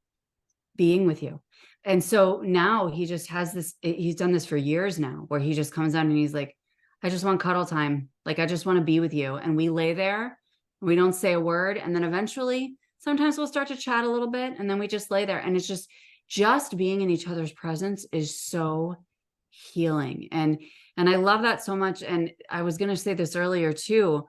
being with you. And so now he just has this, he's done this for years now, where he just comes out and he's like, I just want cuddle time. Like, I just want to be with you. And we lay there, we don't say a word. And then eventually, sometimes we'll start to chat a little bit, and then we just lay there. And it's just being in each other's presence is so healing. And I love that so much. And I was going to say this earlier too.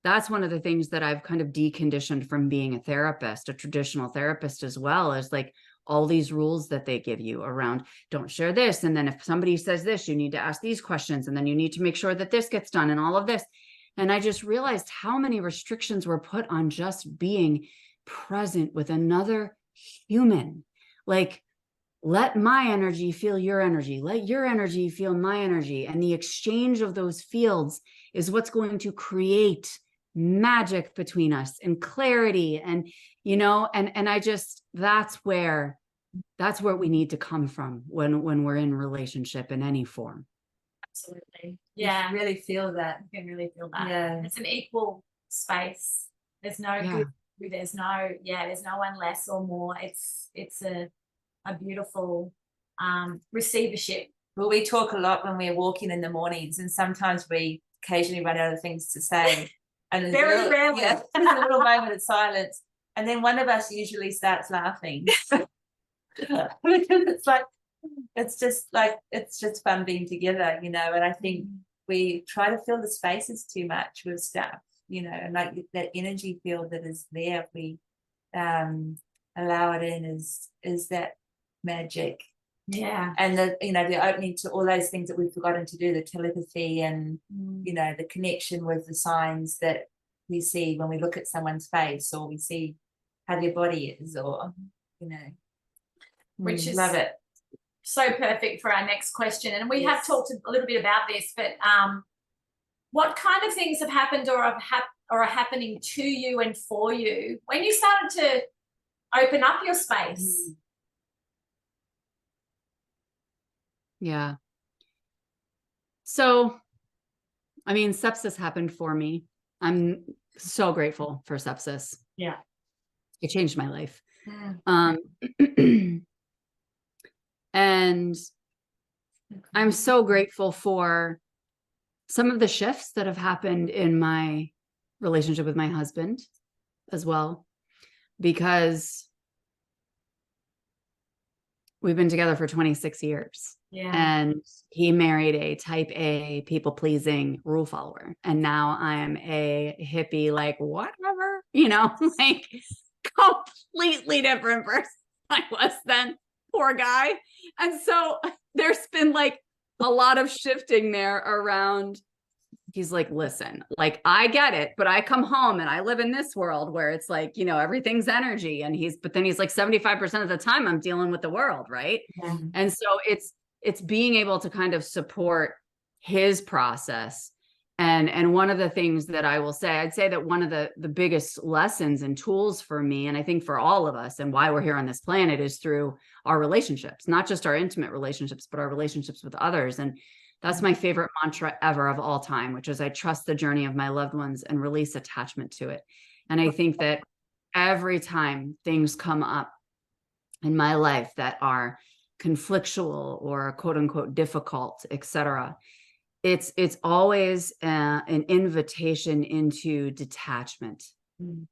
That's one of the things that I've kind of deconditioned from being a therapist, a traditional therapist as well, is like all these rules that they give you around don't share this. And then if somebody says this, you need to ask these questions. And then you need to make sure that this gets done and all of this. And I just realized how many restrictions were put on just being present with another human. Like, let my energy feel your energy. Let your energy feel my energy. And the exchange of those fields is what's going to create magic between us and clarity. And, you know, and I just, that's where we need to come from when we're in relationship in any form. Absolutely. Yeah. You really feel that. You can really feel that. Yeah. It's an equal space. There's no good, there's no one less or more. It's a beautiful receivership. Well, we talk a lot when we're walking in the mornings, and sometimes we occasionally run out of things to say. And there's Very a little, rarely. yeah, there's a little moment of silence. And then one of us usually starts laughing. Because it's like, it's just fun being together, you know. And I think we try to fill the spaces too much with stuff, you know, and like that energy field that is there, if we allow it in, is that magic. Yeah. And the, you know, the opening to all those things that we've forgotten to do, the telepathy and, you know, the connection with the signs that we see when we look at someone's face, or we see how their body is, or, you know, Which is love it. so perfect for our next question. And we have Yes. talked a little bit about this, but what kind of things have happened or are happening to you and for you when you started to open up your space? Yeah. So, I mean, sepsis happened for me. I'm so grateful for sepsis. Yeah. It changed my life. And I'm so grateful for some of the shifts that have happened in my relationship with my husband as well, because we've been together for 26 years. Yeah. And he married a type A, people-pleasing rule follower. And now I'm a hippie, like, whatever, you know, like completely different person I was then. Poor guy. And so there's been like a lot of shifting there around. He's like, listen, like, I get it, but I come home and I live in this world where it's like, you know, everything's energy. And but then he's like 75% of the time I'm dealing with the world. Right. Yeah. And so it's being able to kind of support his process. And one of the things that I will say, I'd say that one of the biggest lessons and tools for me, and I think for all of us, and why we're here on this planet, is through our relationships, not just our intimate relationships, but our relationships with others. And that's my favorite mantra ever of all time, which is I trust the journey of my loved ones and release attachment to it. And I think that every time things come up in my life that are conflictual or quote unquote difficult, etc., it's always an invitation into detachment,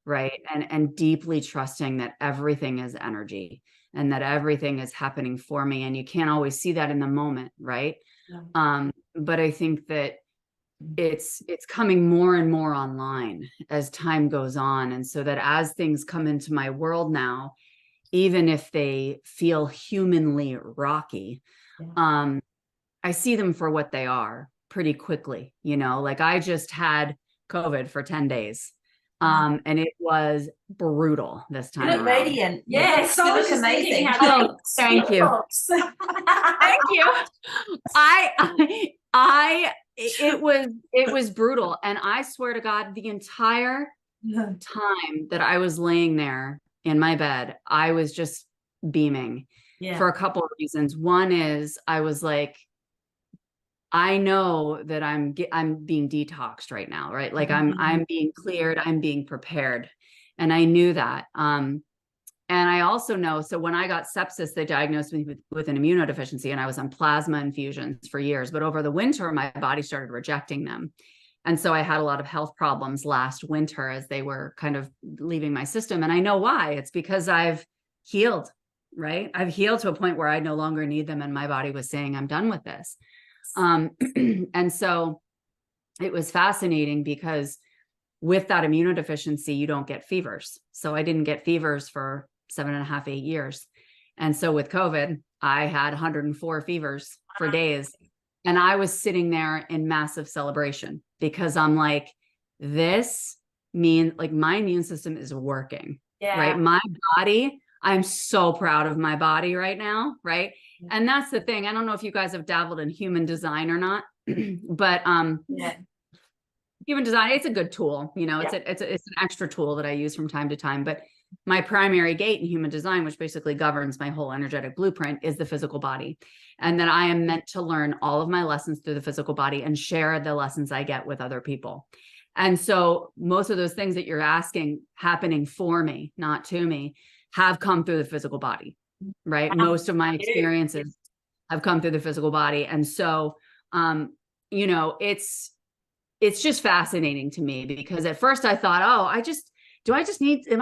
right? And deeply trusting that everything is energy and that everything is happening for me. And you can't always see that in the moment, right? Yeah. But I think that it's coming more and more online as time goes on. And so that as things come into my world now, even if they feel humanly rocky, I see them for what they are pretty quickly. You know, like I just had COVID for 10 days. And it was brutal this time. You look radiant. Yes, you look amazing. Oh, thank you. Thank you. It was brutal. And I swear to God, the entire time that I was laying there in my bed, I was just beaming for a couple of reasons. One is I was like, I know that I'm being detoxed right now, right? Like I'm being cleared, I'm being prepared. And I knew that. And I also know, so when I got sepsis, they diagnosed me with an immunodeficiency, and I was on plasma infusions for years. But over the winter, my body started rejecting them. And so I had a lot of health problems last winter as they were kind of leaving my system. And I know why. It's because I've healed, right? I've healed to a point where I no longer need them. And my body was saying, I'm done with this. And so it was fascinating because with that immunodeficiency, you don't get fevers. So I didn't get fevers for 7.5, 8 years. And so with COVID, I had 104 fevers for days. And I was sitting there in massive celebration because I'm like, this means like my immune system is working, right? My body, I'm so proud of my body right now, right? And that's the thing. I don't know if you guys have dabbled in human design or not, but human design, it's a good tool. You know, it's an extra tool that I use from time to time. But my primary gate in human design, which basically governs my whole energetic blueprint, is the physical body. And that I am meant to learn all of my lessons through the physical body and share the lessons I get with other people. And so most of those things that you're asking happening for me, not to me, have come through the physical body, right? Most of my experiences have come through the physical body. And so, you know, it's it's just fascinating to me, because at first I thought, oh, am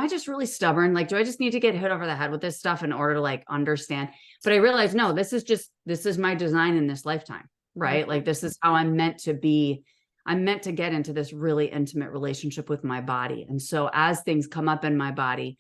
I just really stubborn? Like, do I just need to get hit over the head with this stuff in order to like understand? But I realized, no, this is my design in this lifetime, right? Like, this is how I'm meant to be. I'm meant to get into this really intimate relationship with my body. And so as things come up in my body,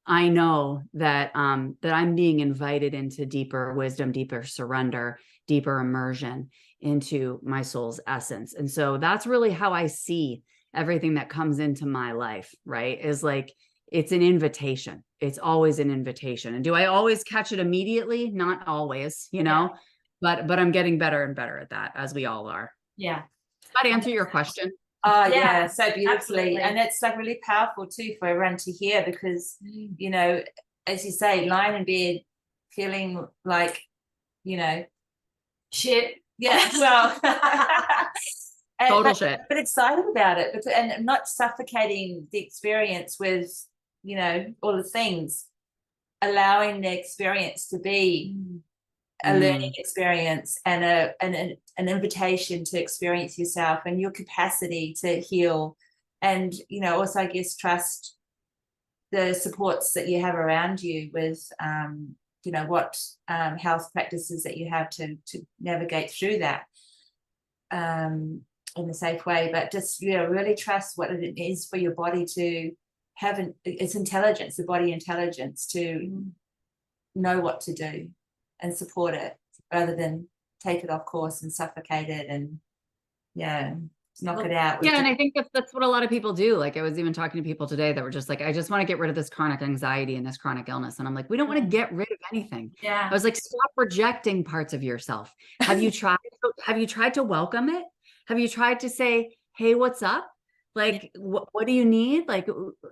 I know that, that I'm being invited into deeper wisdom, deeper surrender, deeper immersion into my soul's essence. And so that's really how I see everything that comes into my life, right? Is like, it's an invitation. It's always an invitation. And do I always catch it immediately? Not always, you know, but I'm getting better and better at that, as we all are. Yeah. Does that answer your question? Oh Yeah, yeah, so beautifully. absolutely. And it's like really powerful too for everyone to hear, because you know, as you say, lying in bed feeling like, you know, Shit. yeah, well Total shit. but excited about it, and not suffocating the experience with, you know, all the things, allowing the experience to be a learning experience and an invitation to experience yourself and your capacity to heal. And, you know, also, I guess, trust the supports that you have around you with, you know, what health practices that you have to navigate through that in a safe way. But just, you know, really trust what it is for your body to have its intelligence, the body intelligence to know what to do and support it, rather than take it off course and suffocate it and knock it out. Yeah, and I think that's what a lot of people do. Like, I was even talking to people today that were just like, I just want to get rid of this chronic anxiety and this chronic illness. And I'm like, we don't want to get rid of anything. Yeah. I was like, stop rejecting parts of yourself. Have you tried to welcome it? Have you tried to say, hey, what's up? Like, what do you need? Like,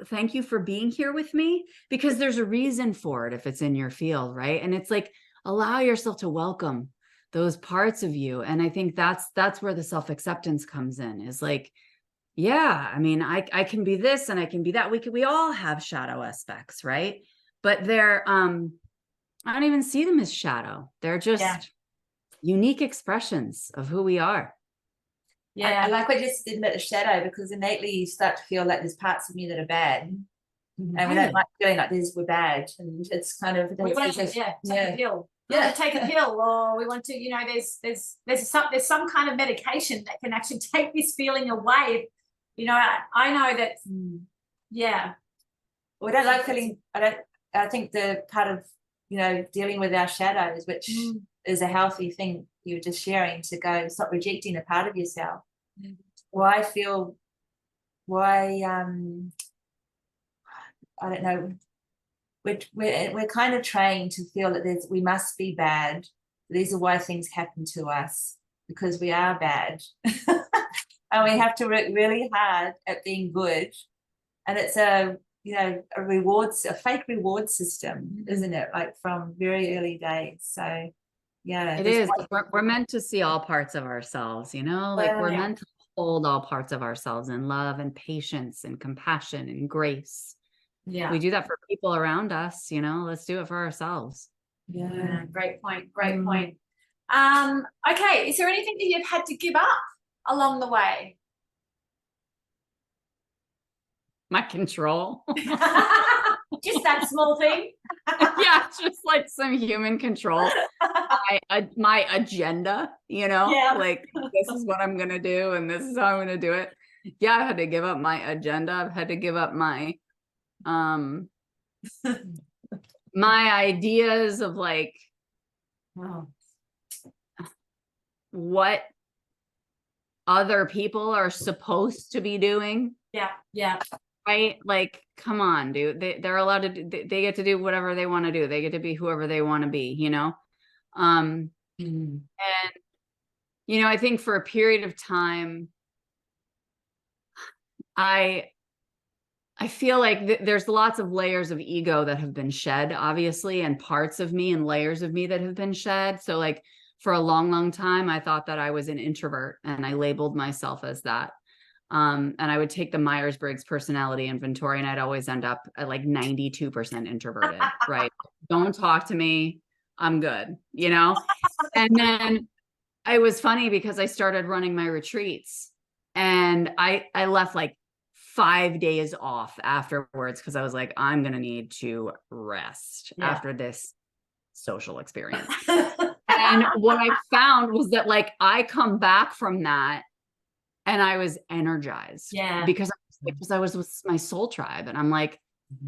thank you for being here with me, because there's a reason for it if it's in your field, right? And it's like, allow yourself to welcome those parts of you. And I think that's where the self-acceptance comes in, is like, yeah, I mean, I can be this and I can be that. We all have shadow aspects, right? But they're, I don't even see them as shadow. They're just unique expressions of who we are. Yeah, I like what you just did about the shadow, because innately you start to feel like there's parts of me that are bad. And we don't like feeling like we're bad. And it's kind of, we want to take a pill. Take a pill, or we want to, you know, there's some kind of medication that can actually take this feeling away. You know, I know that. We don't like feeling. I think the part of, you know, dealing with our shadows, which is a healthy thing you were just sharing, to go stop rejecting a part of yourself. Why I don't know, we're kind of trained to feel that we must be bad. These are why things happen to us, because we are bad. And we have to work really hard at being good. And it's a fake reward system, isn't it? Like, from very early days. So yeah, it is. We're meant to see all parts of ourselves, you know, like we're meant to hold all parts of ourselves in love and patience and compassion and grace. Yeah, we do that for people around us, you know, let's do it for ourselves. Yeah, great point. Okay, is there anything that you've had to give up along the way? My control. Just that small thing. Yeah, just like some human control. My agenda, you know, like, this is what I'm gonna do and this is how I'm gonna do it. Yeah, I had to give up my agenda. I've had to give up my my ideas of like what other people are supposed to be doing. Yeah. Right? Like, come on, dude. They're allowed to they get to do whatever they want to do. They get to be whoever they want to be, you know? And, you know, I think for a period of time, I feel like there's lots of layers of ego that have been shed, obviously, and parts of me and layers of me that have been shed. So like, for a long, long time, I thought that I was an introvert, and I labeled myself as that. And I would take the Myers-Briggs personality inventory, and I'd always end up at like 92% introverted, right? Don't talk to me. I'm good, you know? And then it was funny because I started running my retreats, And I left like 5 days off afterwards because I was like, I'm going to need to rest after this social experience. And what I found was that like I come back from that and I was energized because I was with my soul tribe, and I'm like,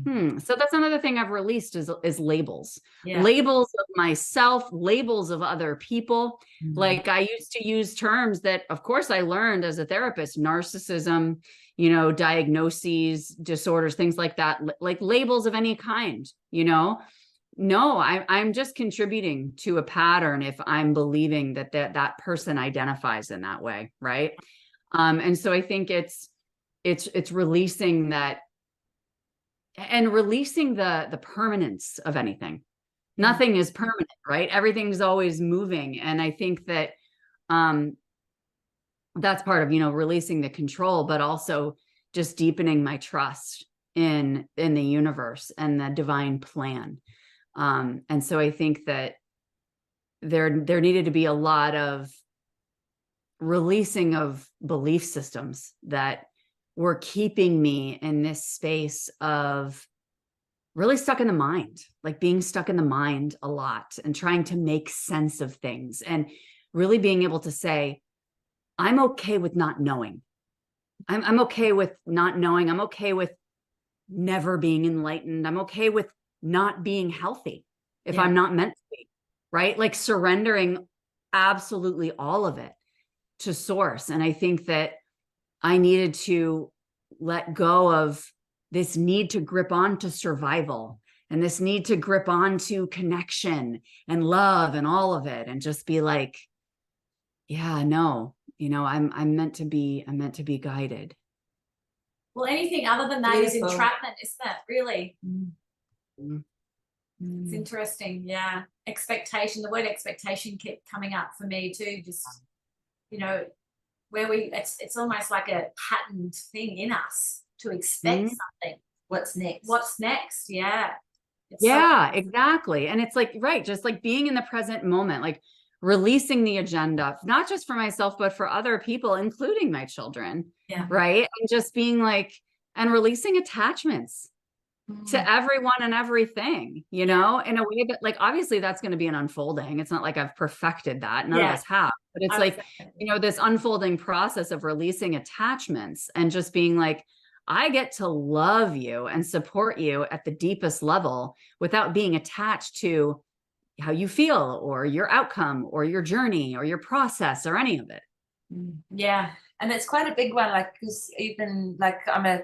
so that's another thing I've released is labels, labels of myself, labels of other people. Like I used to use terms that, of course, I learned as a therapist, narcissism, you know, diagnoses, disorders, things like that, like labels of any kind, you know. No, I'm just contributing to a pattern if I'm believing that person identifies in that way, right? And so I think it's releasing that and releasing the permanence of anything. Nothing is permanent, right? Everything's always moving. And I think that that's part of, you know, releasing the control, but also just deepening my trust in the universe and the divine plan. And so I think that there needed to be a lot of releasing of belief systems that were keeping me in this space of really stuck in the mind, like being stuck in the mind a lot and trying to make sense of things and really being able to say, I'm okay with not knowing. I'm okay with not knowing. I'm okay with never being enlightened. I'm okay with not being healthy if I'm not meant to be, right? Like surrendering absolutely all of it to source. And I think that I needed to let go of this need to grip on to survival and this need to grip on to connection and love and all of it, and just be like, yeah, no, you know, I'm meant to be guided. Well, anything other than that is entrapment, isn't it? Really. It's interesting. Yeah. Expectation. The word expectation kept coming up for me too. Just, you know, where it's almost like a patterned thing in us to expect something. What's next? What's next? Yeah. Exactly. And it's like, right, just like being in the present moment, like releasing the agenda, not just for myself, but for other people, including my children. Yeah. Right. And just being like, and releasing attachments to everyone and everything, you know, in a way that, like, obviously that's going to be an unfolding. It's not like I've perfected that. None of us have, but it's like, you know, this unfolding process of releasing attachments and just being like, I get to love you and support you at the deepest level without being attached to how you feel or your outcome or your journey or your process or any of it. Yeah. And it's quite a big one, like, because even like I'm a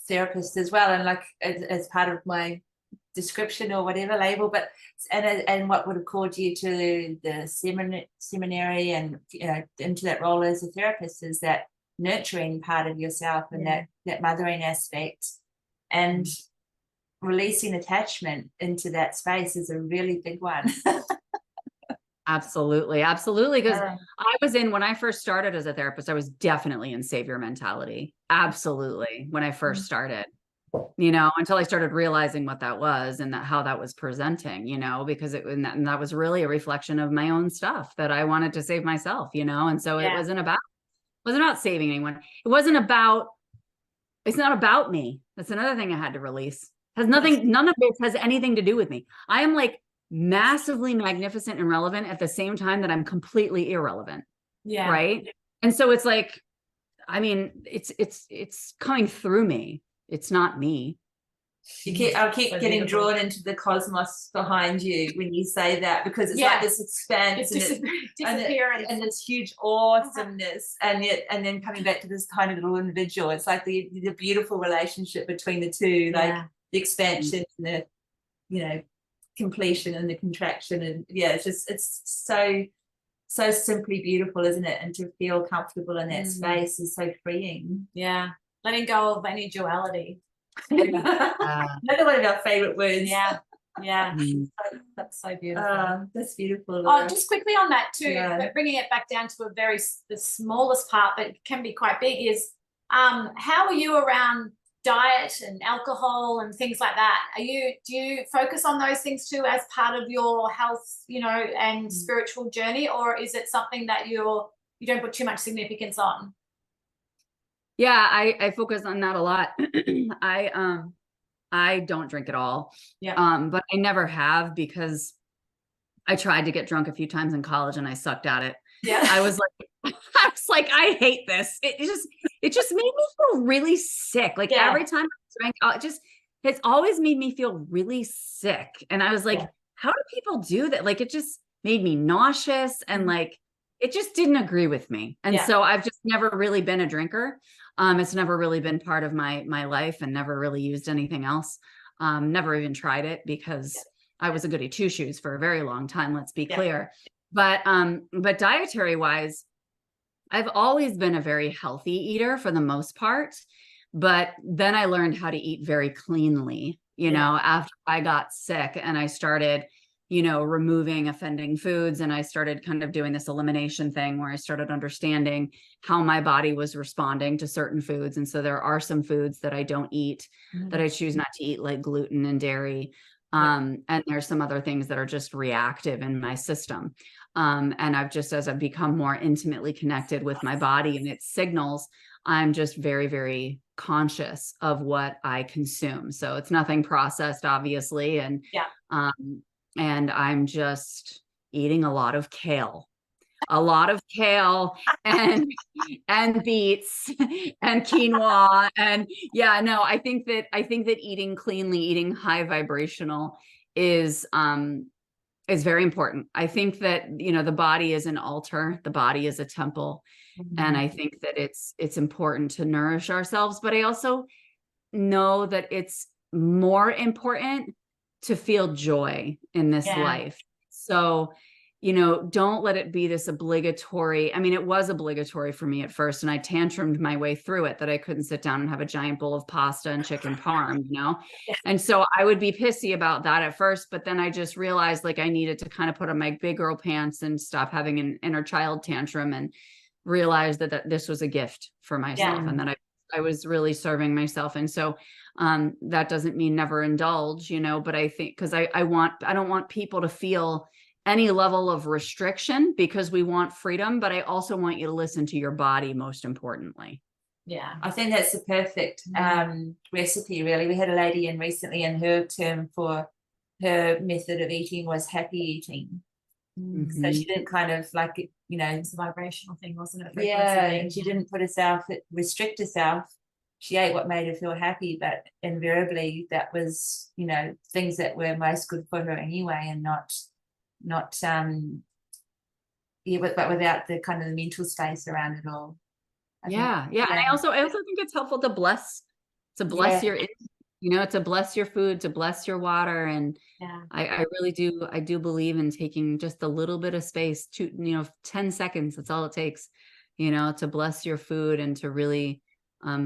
therapist as well, and like as part of my description or whatever label, but and what would have called you to the seminary and, you know, into that role as a therapist is that nurturing part of yourself and that mothering aspect, and releasing attachment into that space is a really big one. Absolutely. Because when I first started as a therapist, I was definitely in savior mentality. Absolutely. When I first started, you know, until I started realizing what that was and how that was presenting, you know, because and that was really a reflection of my own stuff that I wanted to save myself, you know? And so it wasn't about saving anyone. It's not about me. That's another thing I had to release. None of this has anything to do with me. I am like massively magnificent and relevant at the same time that I'm completely irrelevant. Yeah. Right. And so it's like, I mean, it's coming through me. It's not me. I'll keep so getting beautiful. Drawn into the cosmos behind you when you say that, because it's like this expanse and this huge awesomeness, and then coming back to this tiny little individual. It's like the beautiful relationship between the two, like the expansion and the, you know, completion and the contraction, and it's so simply beautiful, isn't it? And to feel comfortable in that space is so freeing. Yeah, letting go of any duality. Another one of our favorite words. That's so beautiful. That's beautiful. Just quickly on that too, but bringing it back down to the smallest part, but it can be quite big, is how are you around diet and alcohol and things like that? Do you focus on those things too as part of your health, you know, and spiritual journey, or is it something that you don't put too much significance on? Yeah, I focus on that a lot. I don't drink at all. Yeah. But I never have because I tried to get drunk a few times in college and I sucked at it. Yeah. I was like, I hate this. It just made me feel really sick. Like Yeah. every time I drank, it's always made me feel really sick. And I was like, Yeah. how do people do that? Like, it just made me nauseous and like, it just didn't agree with me. And Yeah. so I've just never really been a drinker. It's never really been part of my life and never really used anything else. Never even tried it because I was a goody two shoes for a very long time. Let's be clear. But dietary wise, I've always been a very healthy eater for the most part. But then I learned how to eat very cleanly, you know, after I got sick and I started, you know, removing offending foods. And I started kind of doing this elimination thing where I started understanding how my body was responding to certain foods. And so there are some foods that I don't eat, that I choose not to eat, like gluten and dairy. And there's some other things that are just reactive in my system. And as I've become more intimately connected with my body and its signals, I'm just very, very conscious of what I consume. So it's nothing processed, obviously. And I'm just eating a lot of kale and beets and quinoa. And I think that eating cleanly, eating high vibrational is very important. I think that, you know, the body is an altar, the body is a temple. And I think that it's important to nourish ourselves, but I also know that it's more important to feel joy in this life. So, you know, don't let it be this obligatory. I mean, it was obligatory for me at first, and I tantrumed my way through it that I couldn't sit down and have a giant bowl of pasta and chicken parm, you know? And so I would be pissy about that at first, but then I just realized like I needed to kind of put on my big girl pants and stop having an inner child tantrum and realize that this was a gift for myself and that I was really serving myself. And so that doesn't mean never indulge, you know, but I think because I don't want people to feel any level of restriction because we want freedom, but I also want you to listen to your body most importantly. Yeah, I think that's the perfect recipe, really. We had a lady in recently, and her term for her method of eating was happy eating. So she didn't kind of like, you know, it's a vibrational thing, wasn't it? And she didn't restrict herself. She ate what made her feel happy, but invariably that was, you know, things that were most good for her anyway, and not but without the kind of the mental space around it all. I think, And I also think it's helpful to bless your, you know, to bless your food, to bless your water. And I really do. I do believe in taking just a little bit of space to, you know, 10 seconds. That's all it takes, you know, to bless your food and to really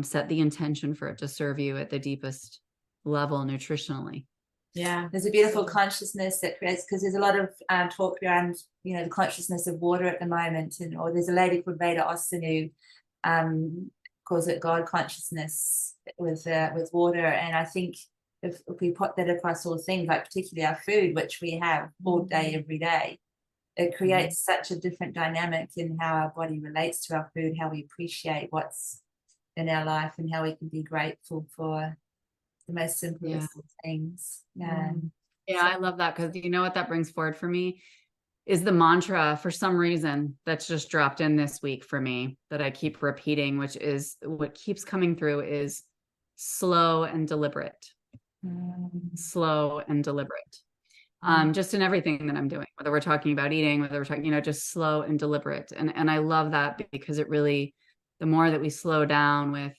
set the intention for it to serve you at the deepest level nutritionally. Yeah, there's a beautiful consciousness that creates, because there's a lot of talk around, you know, the consciousness of water at the moment, or there's a lady called Veda Austin who calls it God consciousness with water. And I think if we put that across all things, like particularly our food, which we have all day, every day, it creates such a different dynamic in how our body relates to our food, how we appreciate what's in our life, and how we can be grateful for the most simplest of things. I love that, because you know what that brings forward for me is the mantra, for some reason, that's just dropped in this week for me that I keep repeating, which is what keeps coming through is slow and deliberate. Slow and deliberate. Just in everything that I'm doing, whether we're talking about eating, whether we're talking, you know, just slow and deliberate. And I love that, because it really, the more that we slow down with,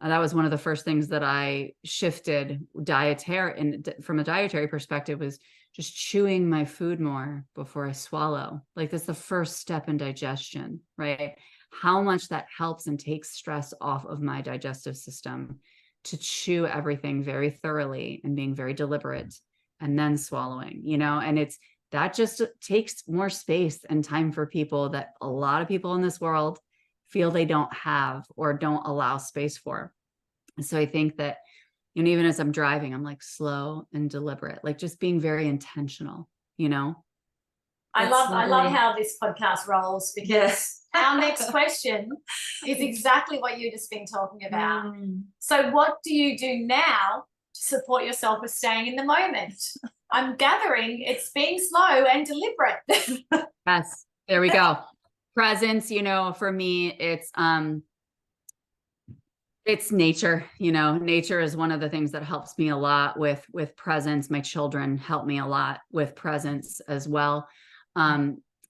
that was one of the first things that I shifted from a dietary perspective, was just chewing my food more before I swallow. Like, that's the first step in digestion, right? How much that helps and takes stress off of my digestive system, to chew everything very thoroughly and being very deliberate and then swallowing, you know, and that just takes more space and time for people that a lot of people in this world feel they don't have or don't allow space for. So I think that, you know, even as I'm driving, I'm like slow and deliberate, like just being very intentional, you know? I love lovely. how this podcast rolls, because Yes. our next question is exactly what you've just been talking about. Mm. So what do you do now to support yourself with staying in the moment? I'm gathering it's being slow and deliberate. Yes, there we go. Presence, you know, for me, it's nature. You know, nature is one of the things that helps me a lot with presence. My children help me a lot with presence as well.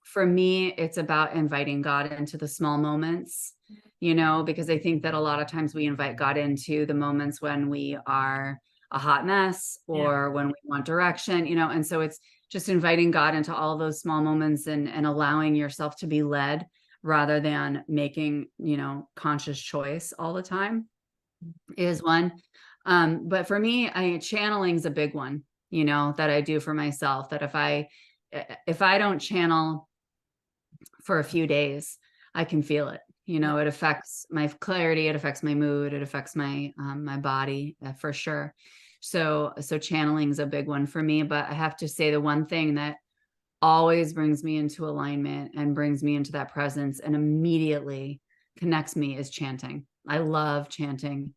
For me, it's about inviting God into the small moments, you know, because I think that a lot of times we invite God into the moments when we are a hot mess or when we want direction, you know, and so it's just inviting God into all those small moments and allowing yourself to be led rather than making, you know, conscious choice all the time is one. But for me, channeling is a big one, you know, that I do for myself, that if I don't channel for a few days, I can feel it. You know, it affects my clarity, it affects my mood, it affects my my body for sure. So channeling is a big one for me. But I have to say, the one thing that always brings me into alignment and brings me into that presence and immediately connects me is chanting. I love chanting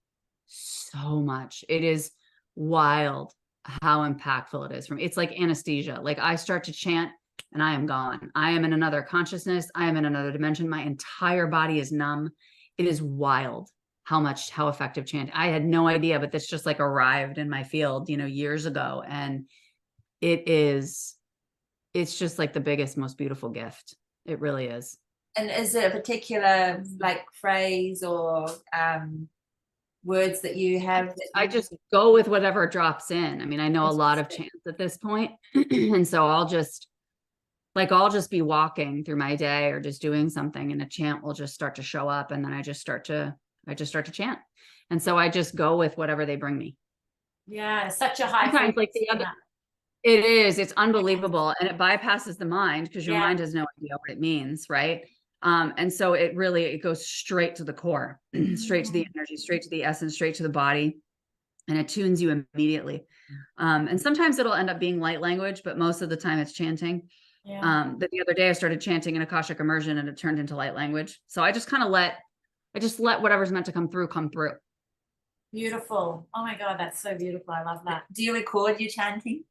so much. It is wild how impactful it is for me. It's like anesthesia. Like I start to chant and I am gone. I am in another consciousness. I am in another dimension. My entire body is numb. It is wild how effective chant. I had no idea, but this just like arrived in my field, you know, years ago. And it's just like the biggest, most beautiful gift. It really is. And is it a particular like phrase or words that you have? I just go with whatever drops in. I mean, I know a lot of chants at this point. And so I'll just be walking through my day or just doing something and a chant will just start to show up. And then I just start to chant. And so I just go with whatever they bring me. Yeah, such a high Sometimes, like the other, it is, it's unbelievable. And it bypasses the mind because your mind has no idea what it means. Right. And so it goes straight to the core, straight to the energy, straight to the essence, straight to the body. And it tunes you immediately. And sometimes it'll end up being light language, but most of the time it's chanting. But the other day I started chanting an Akashic immersion and it turned into light language. So I just kind of let whatever's meant to come through. Beautiful. Oh my God, that's so beautiful. I love that. Do you record your chanting?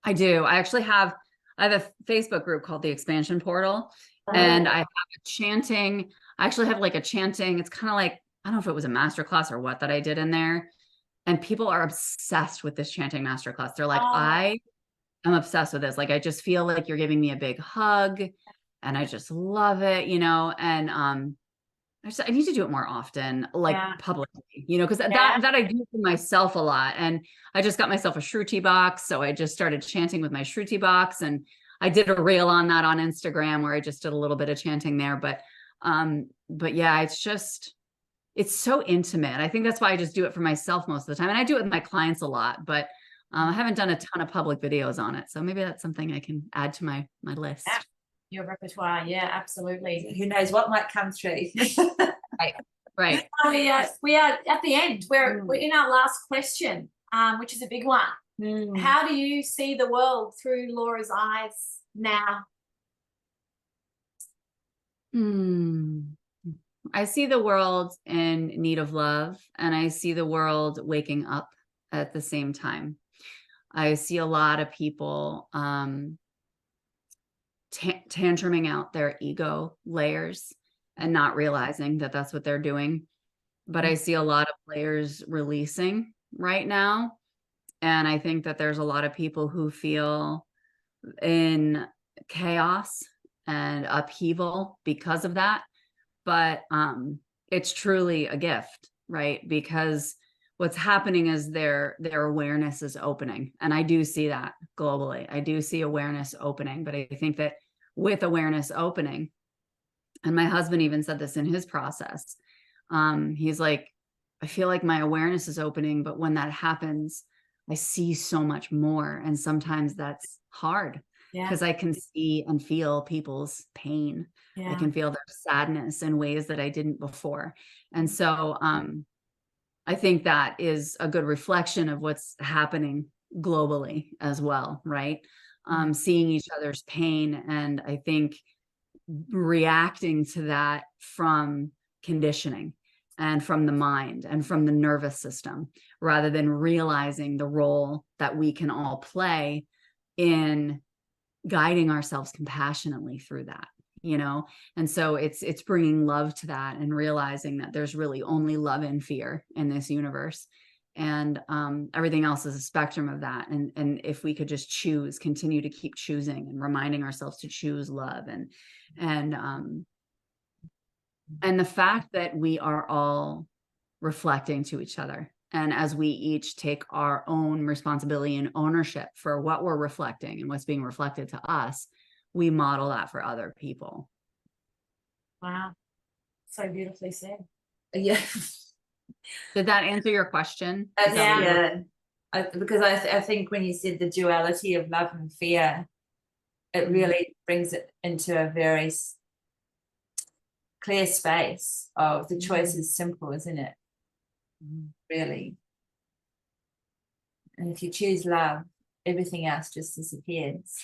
I do. I have a Facebook group called the Expansion Portal, and I have a chanting. I actually have like a chanting. It's kind of like, I don't know if it was a masterclass or what that I did in there. And people are obsessed with this chanting masterclass. They're like, I am obsessed with this. Like, I just feel like you're giving me a big hug and I just love it, you know? And, I need to do it more often, like publicly, you know, because that I do for myself a lot. And I just got myself a Shruti box. So I just started chanting with my Shruti box. And I did a reel on that on Instagram where I just did a little bit of chanting there. But yeah, it's so intimate. I think that's why I just do it for myself most of the time. And I do it with my clients a lot, but I haven't done a ton of public videos on it. So maybe that's something I can add to my list. Yeah. Your repertoire. Yeah, absolutely. Who knows what might come through. Right. We are at the end. We're in our last question, which is a big one. How do you see the world through Laura's eyes now? I see the world in need of love, and I see the world waking up at the same time. I see a lot of people tantruming out their ego layers and not realizing that that's what they're doing. But I see a lot of players releasing right now. And I think that there's a lot of people who feel in chaos and upheaval because of that. But it's truly a gift, right? Because what's happening is their awareness is opening. And I do see that globally. I do see awareness opening, but I think that with awareness opening, and my husband even said this in his process, he's like, I feel like my awareness is opening, but when that happens, I see so much more. And sometimes that's hard because I can see and feel people's pain. I can feel their sadness in ways that I didn't before. And so I think that is a good reflection of what's happening globally as well, right? seeing each other's pain. And I think reacting to that from conditioning and from the mind and from the nervous system, rather than realizing the role that we can all play in guiding ourselves compassionately through that, you know? And so it's bringing love to that and realizing that there's really only love and fear in this universe. And everything else is a spectrum of that. And if we could just continue to keep choosing and reminding ourselves to choose love and the fact that we are all reflecting to each other. And as we each take our own responsibility and ownership for what we're reflecting and what's being reflected to us, we model that for other people. Wow. So beautifully said. Yeah. Did that answer your question? Yeah. Because I think when you said the duality of love and fear, it really brings it into a very clear space of the choice is simple, isn't it? Really. And if you choose love, everything else just disappears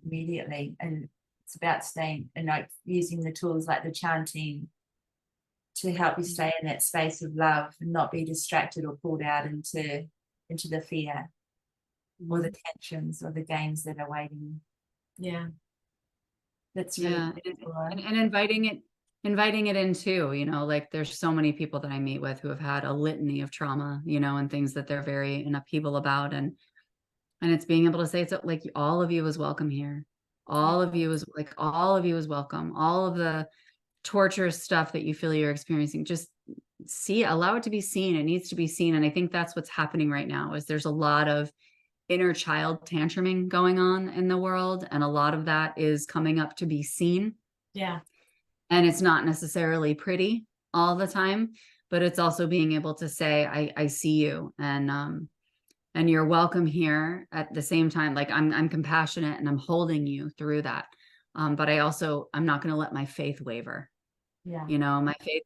immediately. And it's about staying and like using the tools like the chanting to help you stay in that space of love and not be distracted or pulled out into the fear or the tensions or the games that are waiting. Yeah. That's really and inviting it in too, you know, like there's so many people that I meet with who have had a litany of trauma, you know, and things that they're very in upheaval about. And it's being able to say, it's like all of you is welcome here. All of you is welcome. All of the torturous stuff that you feel you're experiencing, just allow it to be seen. It needs to be seen. And I think that's what's happening right now is there's a lot of inner child tantruming going on in the world. And a lot of that is coming up to be seen. Yeah. And it's not necessarily pretty all the time, but it's also being able to say, I see you and you're welcome here at the same time. Like I'm compassionate and I'm holding you through that. But I'm not going to let my faith waver. Yeah. You know,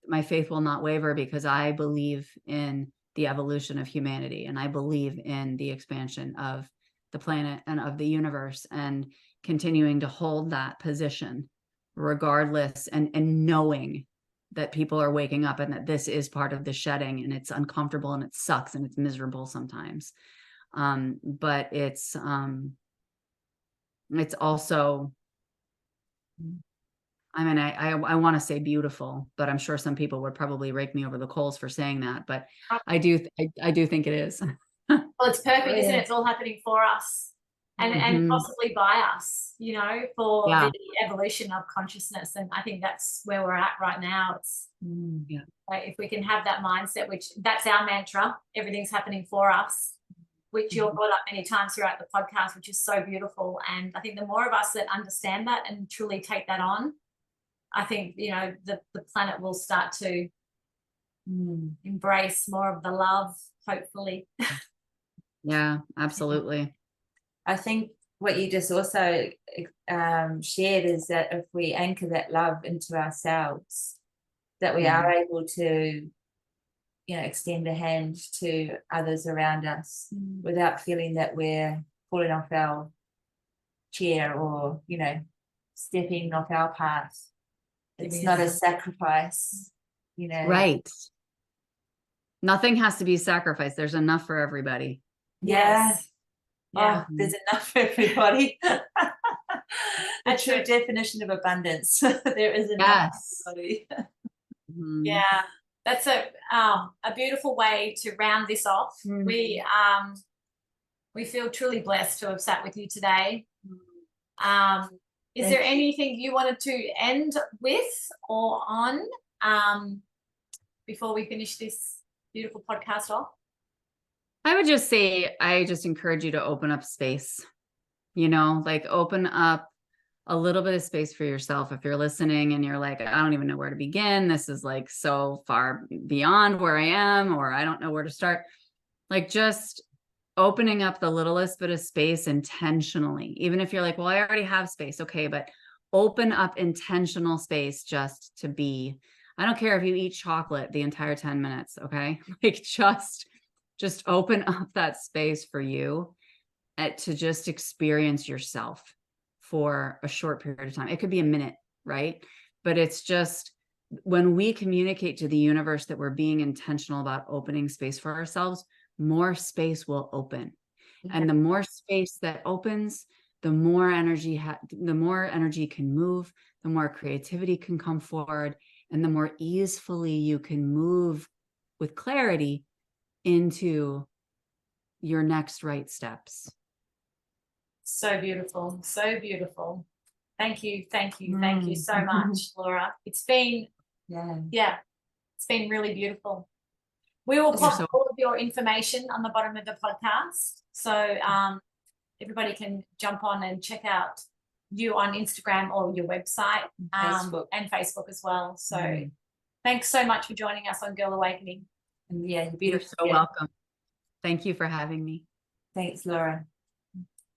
my faith will not waver because I believe in the evolution of humanity and I believe in the expansion of the planet and of the universe and continuing to hold that position regardless and knowing that people are waking up and that this is part of the shedding and it's uncomfortable and it sucks and it's miserable sometimes. But it's also, I mean, I want to say beautiful, but I'm sure some people would probably rake me over the coals for saying that, but I do think it is. Well, it's perfect, isn't it? It's all happening for us and possibly by us, you know, for the evolution of consciousness. And I think that's where we're at right now. It's like if we can have that mindset, which that's our mantra, everything's happening for us, which you've brought up many times throughout the podcast, which is so beautiful. And I think the more of us that understand that and truly take that on, I think, you know, the planet will start to embrace more of the love, hopefully. Yeah, absolutely. I think what you just also shared is that if we anchor that love into ourselves, that we are able to, you know, extend a hand to others around us without feeling that we're falling off our chair or, you know, stepping off our path. It's not a sacrifice, you know. Right. Nothing has to be sacrificed. There's enough for everybody. Yes. Yeah. Oh, there's enough for everybody. A true definition of abundance. There is enough for everybody. Yeah. That's a beautiful way to round this off. We feel truly blessed to have sat with you today. Is there anything you wanted to end with or on before we finish this beautiful podcast off? I would just say, I just encourage you to open up space, you know, like open up a little bit of space for yourself. If you're listening and you're like, I don't even know where to begin. This is like so far beyond where I am, or I don't know where to start. Like just opening up the littlest bit of space intentionally, even if you're like, well, I already have space. Okay. But open up intentional space just to be. I don't care if you eat chocolate the entire 10 minutes. Okay. Like just open up that space for you to just experience yourself for a short period of time. It could be a minute, right? But it's just when we communicate to the universe that we're being intentional about opening space for ourselves, more space will open. And the more space that opens, the more energy can move, the more creativity can come forward, and the more easily you can move with clarity into your next right steps. So beautiful. So beautiful. Thank you. Thank you. Thank you so much, Laura. It's been, it's been really beautiful. We will pop all of your information on the bottom of the podcast. So everybody can jump on and check out you on Instagram or your website and Facebook as well. So thanks so much for joining us on Girl Awakening. And you're You're so welcome. Thank you for having me. Thanks, Laura.